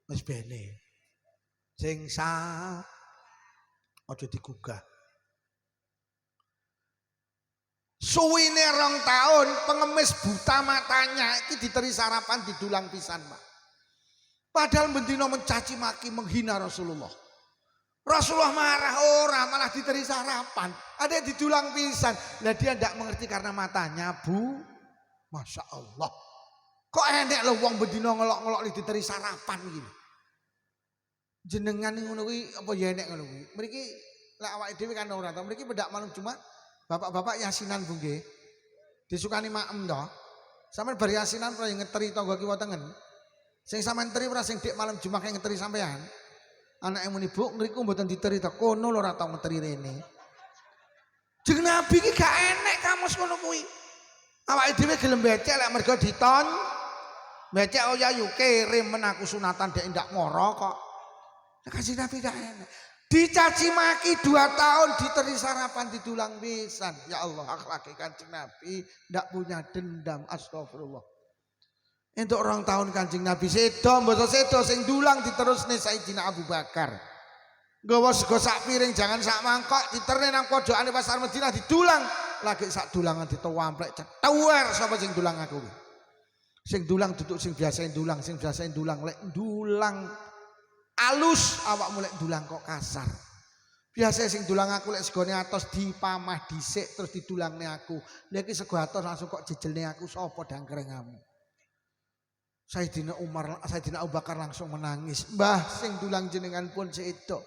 wis bene. Sing aja digugah. Suwine 2 tahun pengemis buta matanya iki diteri sarapan didulang pisan, Pak. Padahal bendina mencaci maki menghina Rasulullah. Rasulullah marah ora, malah diteri sarapan. Ada yang didulang pisan. Lah dia tidak mengerti karena matanya, Bu. Masya Allah. Kok enek lho wong bendina ngelok-ngelok diteri sarapan gini. Jenengan ngono kuwi apa ya enek ngono kuwi. Mriki lek awake dhewe kan ora ta. Mriki bedak malam Jumat, bapak-bapak yasinan Bu nggih. Disukani maem to. Sampeyan bar yasinan ora ngeteri tangga kiwa tengen. Sing sampean teri ora sing dik malam Jumat kaya ngeteri sampean. Anake muni, "Bu, ngriku mboten diteri to. Kono lho ora tau ngeteri rene." Jeneng Nabi iki gak enek kamus ngono kuwi. Awake dhewe gelem becek lek mergo diton. Becek oyayu kirim men aku sunatan dek ndak moro kok. Kasih Nabi gak enek. Dicaci maki 2 tahun diteri sarapan didulang pisan. Ya Allah, akhlake Kanjeng Nabi ndak punya dendam. Astagfirullah. Entuk 2 tahun Kanjeng Nabi sedo, mboten sedo sing dulang diterusne Sayyidina Abu Bakar. Nggawa sego sak piring jangan sak mangkok diterne nang pojokane pasar Madinah didulang. Lagi sak dulangan ditowamplek cetuwer sapa sing dulang aku. Sing dulang duduk sing biasa dulang, sing biasa dulang lek dulang alus awakmu lek dulang kok kasar. Biasa sing dulang aku lek segone atos dipamah dhisik terus didulangne aku. Lek iki sego atos langsung kok jejelne aku sapa dangkrengamu. Sayyidina Umar, Sayyidina Abu Bakar langsung menangis. Mbah sing dulang jenengan pun sedo.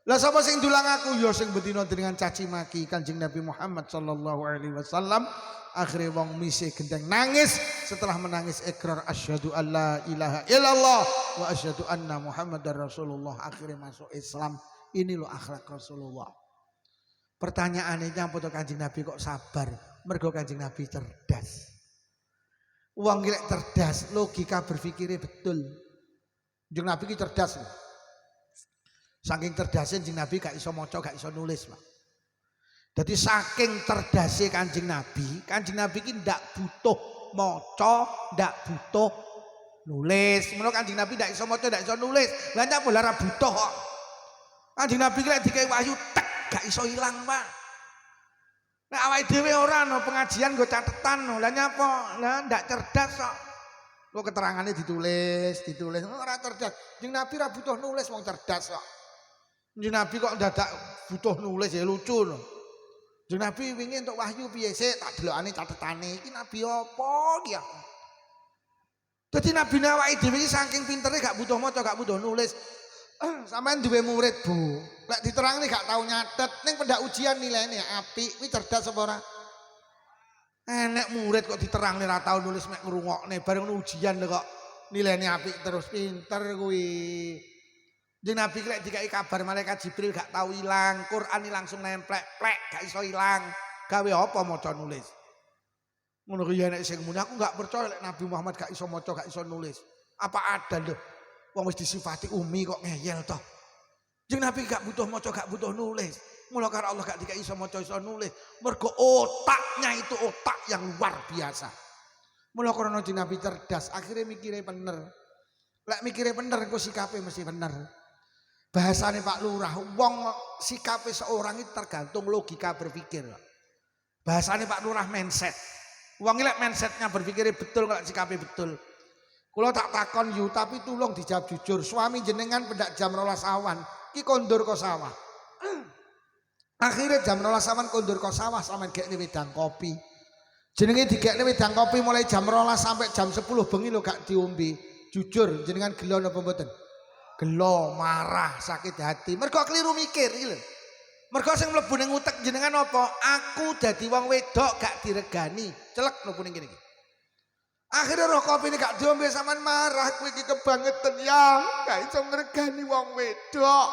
Lah sapa sing dulang aku? Ya sing bedina dengan caci maki Kanjeng Nabi Muhammad sallallahu alaihi wasallam. Akhirnya wong misih gendeng nangis. Setelah menangis ikrar asyhadu alla ilaha illallah wa asyhadu anna Muhammadar Rasulullah. Akhirnya masuk Islam. Ini loh akhlak Rasulullah. Pertanyaannya nyapa to Kanjeng Nabi kok sabar? Mergo Kanjeng Nabi cerdas. Uang gilek cerdas, logika berpikirnya betul. Kanjeng Nabi ki cerdas. Saking cerdasnya Kanjeng Nabi gak iso maca, gak iso nulis, Pak. Jadi saking cerdasnya Kanjeng Nabi ki ndak butuh maca, ndak butuh nulis. Menurut Kanjeng Nabi ndak iso maca, ndak iso nulis. Lah nyapa ora butuh kok. Kanjeng Nabi ki lek dikai wahyu tek gak iso ilang, Pak. Nah awake dhewe ora no pengajian nggo catetan no. Lah nyapa? Lah ndak cerdas kok. Kok keterangannya ditulis ora cerdas. Kanjeng Nabi ora butuh nulis wong cerdas kok. Kanjeng Nabi kok ndadak butuh nulis ya lucu no. Kanjeng Nabi wingi entuk wahyu piye sik tak delokane catetane. Iki nabi apa iki ya? Dadi nabi awake dhewe iki saking pintere gak butuh maca, gak butuh nulis. Sampeyan duwe murid, Bu. Lek diterangne gak tau nyatet, ning pendak ujian nilainya apik, kuwi cerdas apa ora? Enek murid kok diterangne ora tau nulis mek ngrungokne, bareng ujian lho kok nilainya apik terus pinter kuwi. Kanjeng Nabi lek dikai kabar malaikat Jibril gak tau ilang, Quran langsung nemplek plek gak iso ilang. Gawe apa maca nulis? Ngono ki nek sing muni aku gak percaya lek Nabi Muhammad gak iso maca gak iso nulis. Apa ada lho wong wis disifati umi kok ngeyel toh. Kanjeng Nabi gak butuh maca gak butuh nulis. Mula karo Allah gak dikai iso maca iso nulis. Mergo otaknya itu otak yang luar biasa. Mula karena Nabi cerdas, akhirnya mikirnya bener. Lek mikirnya bener engko sikape mesti bener. Bahasane Pak Lurah, wong sikape seorang itu tergantung logika berpikir. Bahasane Pak Lurah mindset. Wong lek mindsetnya berpikirnya betul kalau sikape betul. Kula tak takon yu tapi tulung dijawab jujur. Suami jenengan pendak jam 12 awan, ki kondur ke sawah. Akhirnya jam 12 awan kondur ke sawah sampean gekne wedang kopi. Jenenge digekne wedang kopi mulai jam 12 sampai jam 10 bengi lho gak diombe. Jujur jenengan gelo napa mboten? Gelo, marah, sakit hati. Mergo keliru mikir iki lho. Mergo sing mlebu ning utek jenengan apa? Aku dadi wong wedok gak diregani. Celek mlebu ning kene iki. Akhirnya roh kopi ini gak diombe sampean marah, kowe iki kebangetan ya. Gak iso ngregani wong wedok.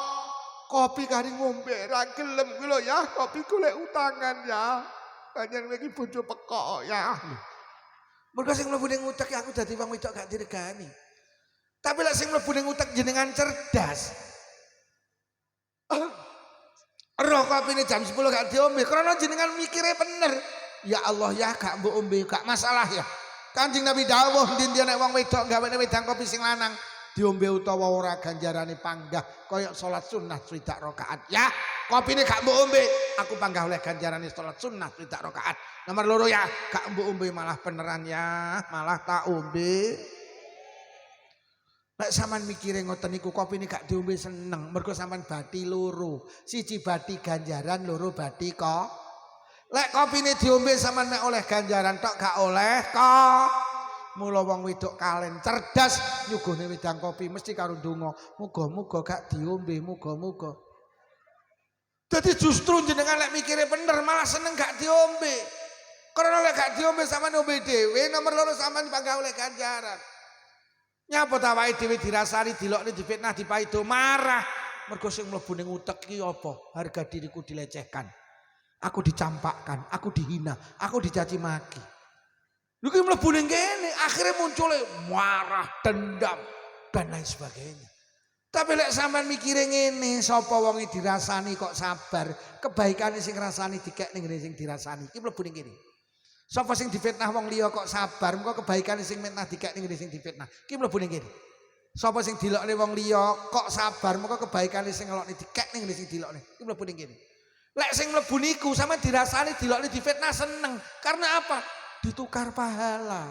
Kopi kari ngombe ra gelem kuwi lho ya, kopi golek utangan ya. Panjenengan iki bojo pekok ya. Mergo sing mlebu ning utek aku dadi wong wedok gak diregani. Tapi lek sing mlebu ning utek jenengan cerdas. Roh kopine jam 10 gak diombe karena jenengan mikire bener. Ya Allah ya gak mbok ombe gak masalah ya. Kanjeng Nabi dawuh ndi-ndi nek wong wedok gawene wedang kopi sing lanang diombe utawa ora ganjarane panggah kaya salat sunah 3 rakaat. Ya, kopine gak mbok ombe, aku panggah oleh ganjarane salat sunah 3 rakaat. Nomor loro ya, gak mbok ombe malah beneran ya, malah tak ombe. Nek sampean mikire ngoten niku kopine gak diombe seneng, mergo sampean bathi loro. Siji bathi ganjaran, loro bathi kok. Lek kopine diombe sampean mek oleh ganjaran tok gak oleh kok. Mula wong wedok kalen cerdas nyugone wedang kopi mesti karo ndonga, muga-muga gak diombe, muga-muga. Dadi justru jenengan lek mikire bener malah seneng gak diombe. Karena lek gak diombe sampean ombe dhewe, nomor loro sampean panggah oleh ganjaran. Nyapa ta awake dhewe dirasani, dilokne, difitnah, dipaido, marah. Mergo sing mlebu ning utek iki apa? Harga diriku dilecehkan. Aku dicampakkan, aku dihina, aku dicaci maki. Lha ki mlebu ning kene, akhirnya muncul marah, dendam dan lain sebagainya. Tapi lek sampean mikire ngene, sapa wong dirasani kok sabar, kebaikane sing rasani dikek ning ngene sing dirasani. Ki mlebu ning kene. Sapa sing difitnah wong liya kok sabar, mengko kebaikane sing fitnah dikek ning ngene sing difitnah. Ki mlebu ning kene. Sapa sing dilokne wong liya kok sabar, mengko kebaikane sing ngelokne dikek ning ngene sing dilokne. Ki mlebu ning kene. Lek sing mlebu niku sampean dirasani dilokne difitnah seneng. Karena apa? Ditukar pahala.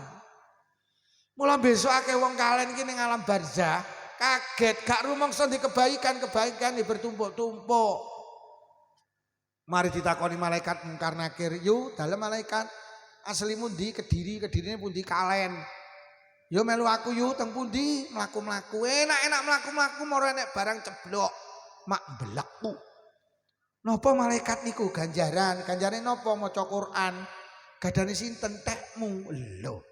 Mula besok akeh wong kalen iki ning alam barzah, kaget gak rumangsa di kebaikan bertumpuk-tumpuk. Mari ditakoni malaikat mungkar nakir, "Yu, dalem malaikat aslimu ndi? Kedirine pundi kalen?" "Yo melu aku yu teng pundi? Mlaku-mlaku. Enak-enak mlaku-mlaku moro enek barang ceblok." Mak belekku. Napa malaikat niku ganjarane napa maca Quran? Gadane sinten tekmu lho.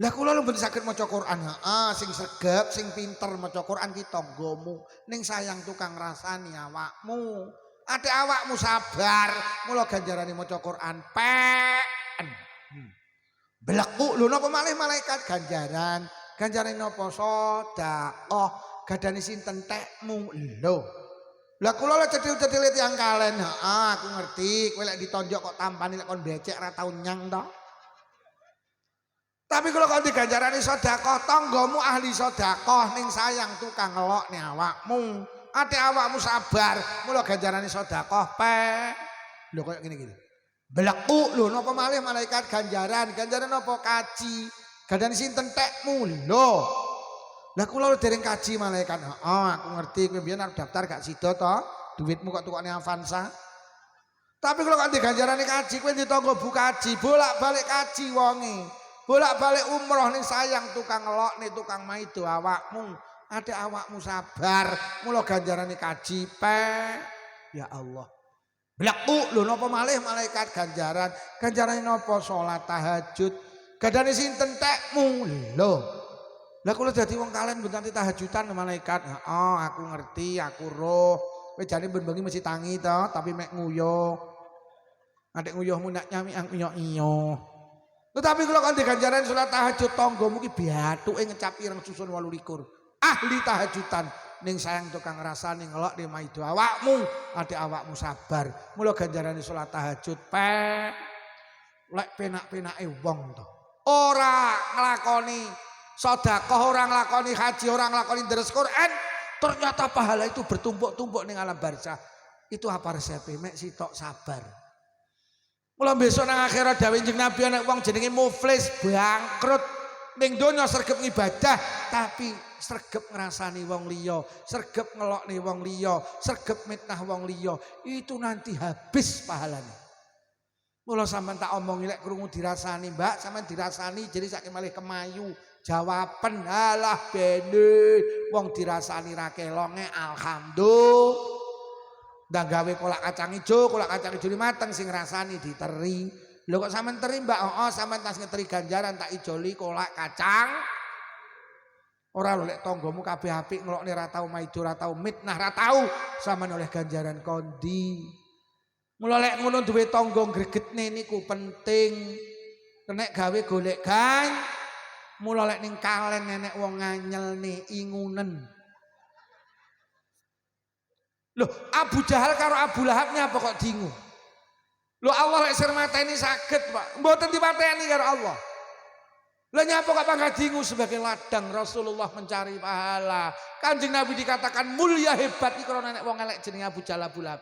Lah kula lho mboten saged maca Quran. Heeh, sing sregep, sing pinter maca Quran ki tanggamu. Ning sayang tukang rasani awakmu. Ate awakmu sabar, mula ganjarane maca Quran pen. Belekku lho napa malih malaikat ganjaran. Ganjarane napa? Sedekah. Gadane sinten tekmu lho. Lah kula lek cedhil-cedhil tiyang kalen, heeh aku ngerti, kowe lek ditonjok kok tampani lek kon becek ra tau nyang to. Tapi kalau kau diganjarani sedekah, tanggamu ahli sedekah ning sayang tukang ngelokne awakmu. Ate awakmu sabar, mula ganjarane sedekah pe. Lho koyo ngene-ngene. Belekku lho napa malih malaikat ganjaran napa kaji. Gadane sinten tekmu lho. Lah kula dereng kaji malaikat. Heeh, aku ngerti kowe biyen arep daftar gak sida to? Duitmu kok tukane Avanza. Tapi kalau kan diganjarane kaji, kowe ditangga bu kaji, bolak-balik kaji wonge. Bolak-balik umroh ning sayang tukang ngelokne, tukang maido awakmu. Ate awakmu sabar, mula ganjarane kaji pe. Ya Allah. Blekku lho napa malih malaikat ganjaran. Ganjarane napa? Salat tahajud. Gadane sinten tekmu lho. Lah kula dadi wong kalen mboten tahajudan malaikat. Oh, aku ngerti, aku roh. Kowe jane ben-bengi mesti tangi to, tapi mek nguyuh. Adek nguyuhmu nak nyami aku iyo. Tetapi kalau kan diganjaran salat tahajud tanggamu ki biatuke ngecap ireng susun 28. Ahli tahajudan ning sayang tukang ngrasani ngelok di maido awakmu, adek awakmu sabar. Mula ganjarane salat tahajud lek penak-penake wong to. Ora nglakoni sedekah, ora nglakoni haji, ora nglakoni deres Quran, ternyata pahala itu bertumpuk-tumpuk ning alam barzah. Itu apa resepnya? Mek sitok sabar. Mula besok nang akhirat dawuh Kanjeng Nabi anak wong jenenge muflis bangkrut ning donya sregep ibadah tapi sregep ngrasani wong liya, sregep ngelokne wong liya, sregep mitnah wong liya, itu nanti habis pahalanya. Mula sampean tak omongi lek krungu dirasani, Mbak, sampean dirasani jadi saking malih kemayu. Jawaban halah bene wong dirasani ra kelonge alhamdulillah. Ndak gawe kolak kacang ijo mateng sing rasani diteri. Lho kok sampean teri, Mbak? Oh, sampean tas ngeteri ganjaran tak ijoli kolak kacang. Ora lho lek tanggamu kabeh apik ngelokne ra tau maido, ra tau mitnah, ra tau sampean oleh ganjaran kondi. Mula lek ngono duwe tangga gregetne niku penting. Nek gawe golek gan. Mula lek ning kalen nenek wong nganyelne ingunen. Loh, Abu Jahal karo Abu Lahabnya apa kok dingu? Loh, Allah lek sir mateni saged, Pak. Mboten dipateni karo Allah. Lah nyapa kok pangkat dingu sebagai ladang Rasulullah mencari pahala. Kanjeng Nabi dikatakan mulia hebat iki karena nek wong elek jenenge Abu Jahal Abu Lahab.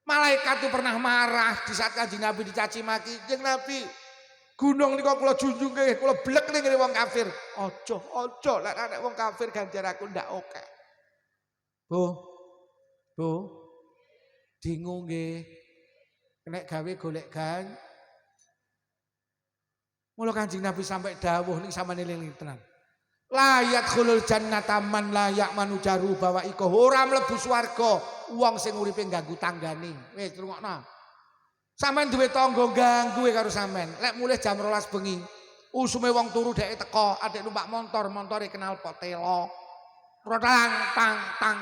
Malaikat itu pernah marah di saat Kanjeng Nabi dicaci maki. Kanjeng Nabi, gunung niku kula junjung nggih, kula blek ning wong kafir. Aja lek nek wong kafir ganjar aku ndak oke. Bu, dingu nggih. Nek gawe golek gan. Mula Kanjeng Nabi sampai dawuh ning sampeyan eling tenan. Layat khulul jannata man la ya'manu jaru bawa iko ora mlebu swarga wong sing uripe ganggu tanggane. Wis rungokno. Sampeyan duwe tangga ganggu karo sampeyan. Lek mulih jam 12 bengi, usume wong turu dhek teko, adek numpak motor, montore kenal pot telo. Tang tang tang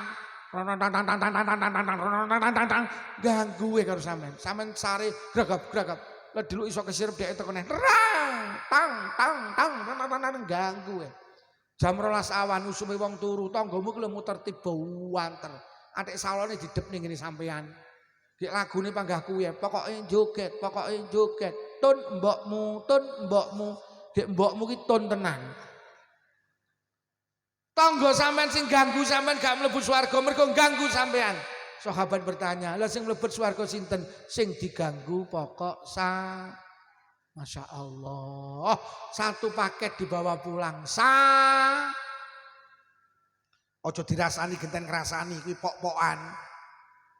ganggu karo sampean. Sampean sare gragap-gragap. Lah dulu iso kesirep dhek teko neh. Tang ganggu. Jam 12 awan usume wong turu, tanggamu ku lho muter tiba wanter. Atik salone didep ning ngene sampean. Nek lagune panggah kuwi, pokoke joget. Tun mbokmu. Dek mbokmu ki tun tenan. Tangga sampean sing ganggu sampean gak mlebu swarga mergo ganggu sampean. Sahabat bertanya, "Lah sing mlebu swarga sinten?" Sing diganggu pokok Masya Allah. Satu paket dibawa pulang Ojo dirasani genten ngrasani kuwi pok-pokan.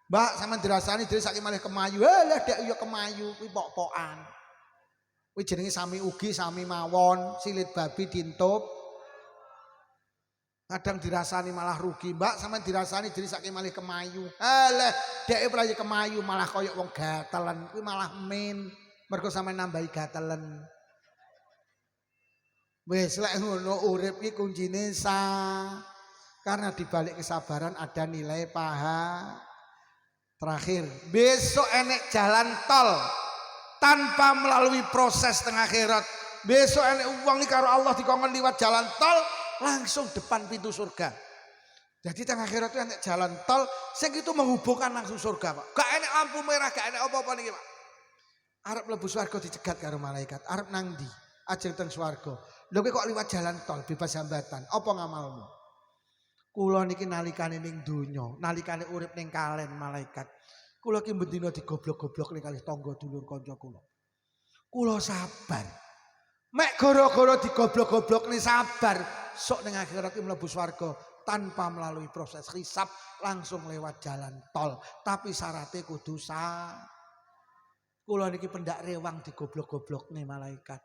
Mbak sampean dirasani dhewe saiki malih kemayu. Lah dek ya kemayu kuwi pok-pokan. Kuwi jenenge sami ugi sami mawon, silit babi dintup. Kadang dirasani malah rugi, Mbak sampean dirasani diri saking malih kemayu. Alah, dhek prayu kemayu malah koyok wong gatelen, kuwi malah min. Mergo sampean nambahi gatelen. Wis lek ngono urip iki kuncine karena dibalik kesabaran ada nilai paha. Terakhir, besok enek jalan tol tanpa melalui proses tengah akhirat. Besok enek uang nih karo Allah dikongkon liwat jalan tol langsung depan pintu surga. Jadi tengah akhirat itu enek jalan tol sing itu menghubungkan langsung surga, Pak. Gak enek lampu merah, gak enek apa-apa niki, Pak. Arep mlebu swarga dicegat karo malaikat. Arep nang ndi? Ajeng teng swarga. Lho kok liwat jalan tol bebas hambatan. Apa ngamalmu? Kula niki nalikane ning donya, nalikane urip ning kalen malaikat. Kula ki bendina digoblok-goblok ning kalih tangga dulur kanca kula. Kula sabar. Mek gara-gara digoblok-goblok nih sabar, sok ning akhirat iki mlebu swarga tanpa melalui proses hisab, langsung lewat jalan tol. Tapi syaratnya kudu kula niki pendak rewang digoblok-goblok nih malaikat.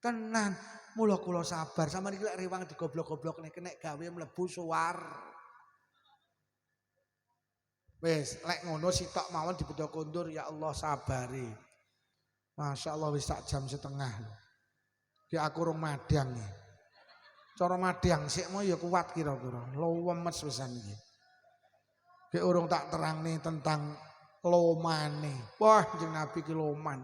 Tenan, mula kula sabar sama niki lek rewang digoblok-goblok nih kena gawe mlebu suwar. Wes, lek ngono sitok mawon dibedha kondur ya Allah sabari. Masya Allah wis sak jam setengah. Ki aku rong madang nih. Cara madhang sikmu ya kuat kira-kira. Lemes pisan iki. Ki urung tak terangne tentang lomane. Wah, Kanjeng Nabi ki loman.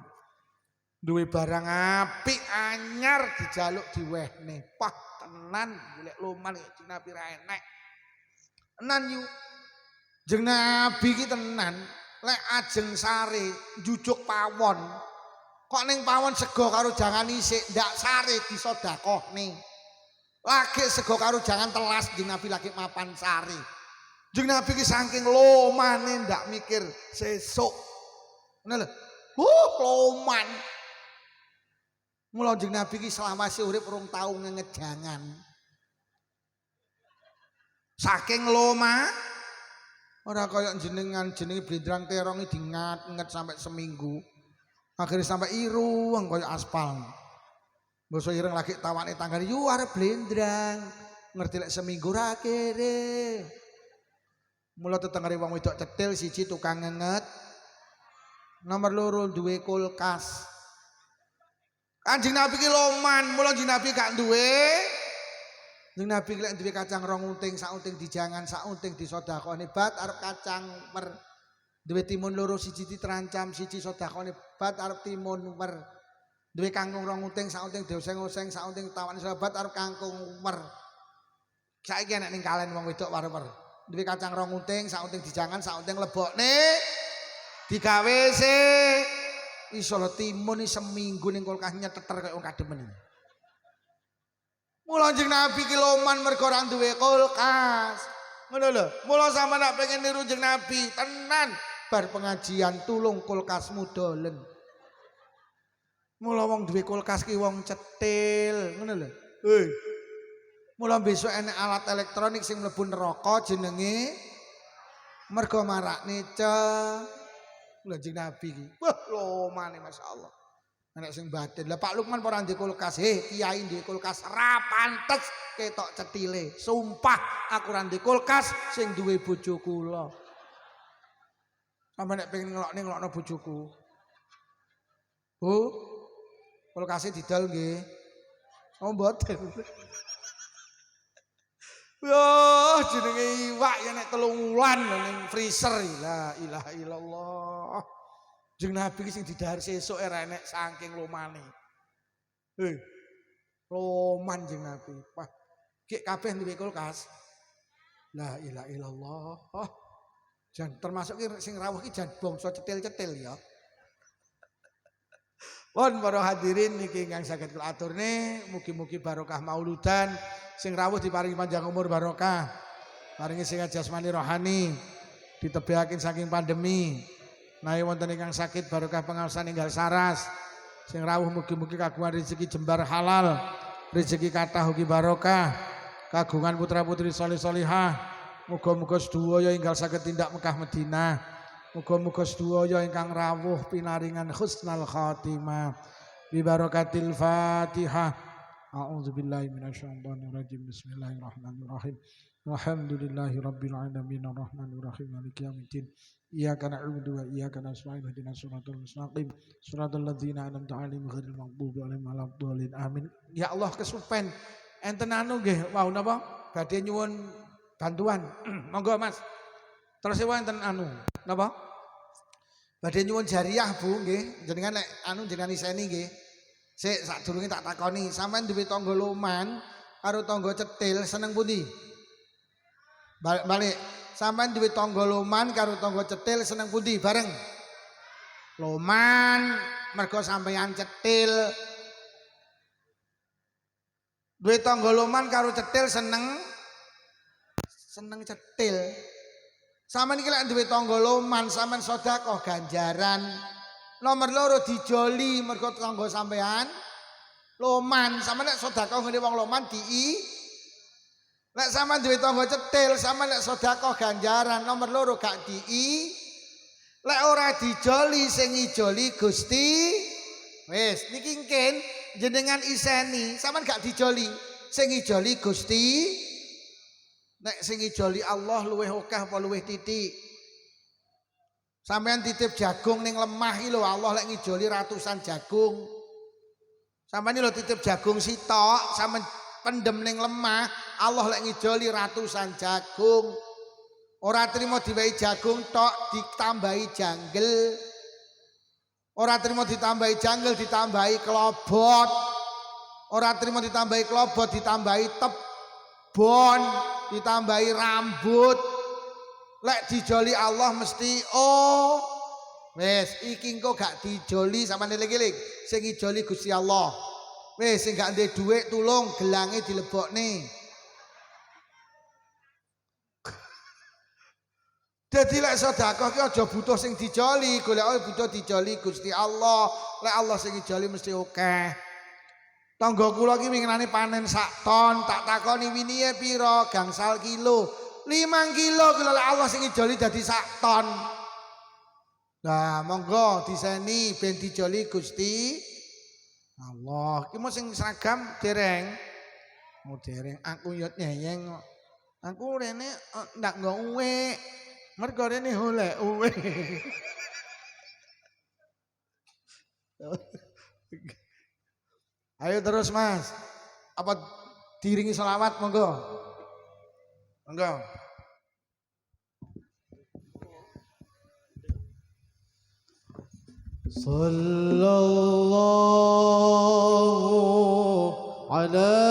Duwe barang apik anyar dijaluk diwehne. Pah, tenan golek loman Kanjeng Nabi ra enek. Tenan yu. Kanjeng Nabi ki tenan. Lek ajeng sare jujuk pawon. Kok ning pawon sego karo jangan isik ndak sare disedekahne. Lagi sego karo jangan telas Kanjeng Nabi lagi mapan sare. Kanjeng Nabi ki saking lomane ndak mikir sesuk. Ngono lho. Loman. Mula Kanjeng Nabi ki selawase urip rong tau ngejangan. Saking loma ora kaya jenengan jenenge blendrang terong iki dingat-nget sampai seminggu. Akhirnya sampai irung kaya aspal. Basa ireng lagi tawane tanggane yu arep blendrang. Ngerti lek seminggu ra kere. Mula tetengere wong wedok cetil siji tukang ngenget. Nomor loro duwe kulkas. Kanjeng Nabi ki loman, mula Kanjeng Nabi gak duwe. Kanjeng Nabi lek duwe kacang rong unting, sak unting dijangan, sak unting disedekahne bat arep kacang mer. Duwe timun loro siji diterancam, siji sedekahne bat arep timun mer. Duwe kangkung rong unting, sak unting dioseng-oseng, sak unting tawane sahabat arep kangkung mer. Saiki enek ning kalen wong wedok war-war. Duwe kacang rong unting, sak unting dijangan, sak unting lebokne digawe se iso lho timun seminggu ning kulkas nyeteter kaya wong kademen. Mula Kanjeng Nabi ki loman mergo ora duwe kulkas. Ngono lho. Mula sampeyan nek pengen niru Kanjeng Nabi, tenan bar pengajian tulung kulkasmu dolen. Mula wong duwe kulkas ki wong cetil, ngono lho. Hei. Mula besok enek alat elektronik sing mlebu neraka jenenge mergo marakne Kanjeng Nabi ki. Wah, lomane masyaallah. Enek sing batin. Lah Pak Lukman ora ndek kulkas. Kiai ndek kulkas ra pantes ketok cetile. Sumpah aku ora ndek kulkas sing duwe bojo kula. Sampe nek pengen ngelokno bojoku. Bu, kulkase didol nggih. Oh mboten. Wah, jenenge iwak ya nek 3 wulan ning freezer. La ilaha illallah. Kanjeng Nabi sing didhahar sesuk ora enek saking lomane. Loman Kanjeng Nabi. Wah, ki kabeh duwe kulkas. La ilaha illallah. Jan termasuk ki sing rawuh ki jan bangsa cetil-cetil ya. Pun para hadirin niki ingkang saged kula aturne, mugi-mugi barokah mauludan, sing rawuh diparingi panjang umur barokah. Paringi sehat jasmani rohani, ditebihaken saking pandemi. Nahe wonten ingkang sakit barokah pengaosan enggal saras. Sing rawuh mugi-mugi kagungan rezeki jembar halal, rezeki kathah ugi barokah. Kagungan putra-putri saleh-salihah. Muga-muga sedaya enggal saged tindak Mekah Madinah. Muga-muga sedaya ingkang rawuh pinaringan husnal khatimah. Bi barakatil Fatihah. A'udzubillahi minasyaitonir rajim. Bismillahirrahmanirrahim. Alhamdulillahirabbil alamin arrahmanir rahim maliki yaumiddin. Iyyaka na'budu wa iyyaka nasta'in ihdinas siratal mustaqim siratal ladzina an'amta 'alaihim ghairil maghdubi 'alaihim waladdallin. Amin. Ya Allah kesupen enten anu nggih wau napa badhe nyuwun bantuan. Monggo Mas. Terus enten anu napa? Badhe nyuwun jariah Bu nggih. Jenengan nek anu jenengan iseni nggih. Sik sadurunge tak takoni, sampean duwe tangga loman karo tangga cetil seneng pundi? Balik. Sampean duwe tangga loman karo tangga cetil seneng pundi bareng? Loman mergo sampeyan cetil. Duwe tangga loman karo cetil seneng cetil. Sampeyan iki lek duwe tangga loman sampean sedekah ganjaran. Nomor loro dijoli mergo tangga sampean loman. Sampeyan nek sedekah ngene wong loman Lek sampean duwe tangga cetil, sampean nek sedekah ganjaran. Nomor loro gak Lek ora dijoli sing ijoli Gusti. Wis niki ngken jenengan iseni, sampean gak dijoli sing ijoli Gusti. Nek sing ijoli Allah luwih akeh apa luwih titik? Sampeyan titip jagung ning lemah iki lho, Allah lek ngijoli ratusan jagung. Sampeyan iki lho titip jagung sitok, sampeyan pendem ning lemah, Allah lek ngijoli ratusan jagung. Ora trimo diwehi jagung tok ditambahi janggel. Ora trimo ditambahi janggel ditambahi klobot. Ora trimo ditambahi klobot ditambahi tebon, ditambahi rambut. Lek dijoli Allah mesti wes iki engko gak dijoli sampeyan eling-eling. Sing ngijoli Gusti Allah. Wes sing gak ndek dhuwit tulung gelange dilebokne. Dadi lek sedekah ki aja butuh sing dijoli, golek butuh dijoli Gusti Allah. Lek Allah sing ngijoli mesti akeh. Tangga kula ki winginane panen sak ton, tak takoni winiye pira gangsal kilo. 5 kilo kula lek Allah sing ngijoli dadi sak ton. Nah, monggo diseni ben dijoli Gusti Allah. Ki mau sing seragam dereng. Mau dereng aku yo nyeyeng kok. Aku rene ndak nggo uwe. Mergo rene golek uwe. Ayo terus Mas. Apa diringi selawat monggo. Monggo. صلى الله على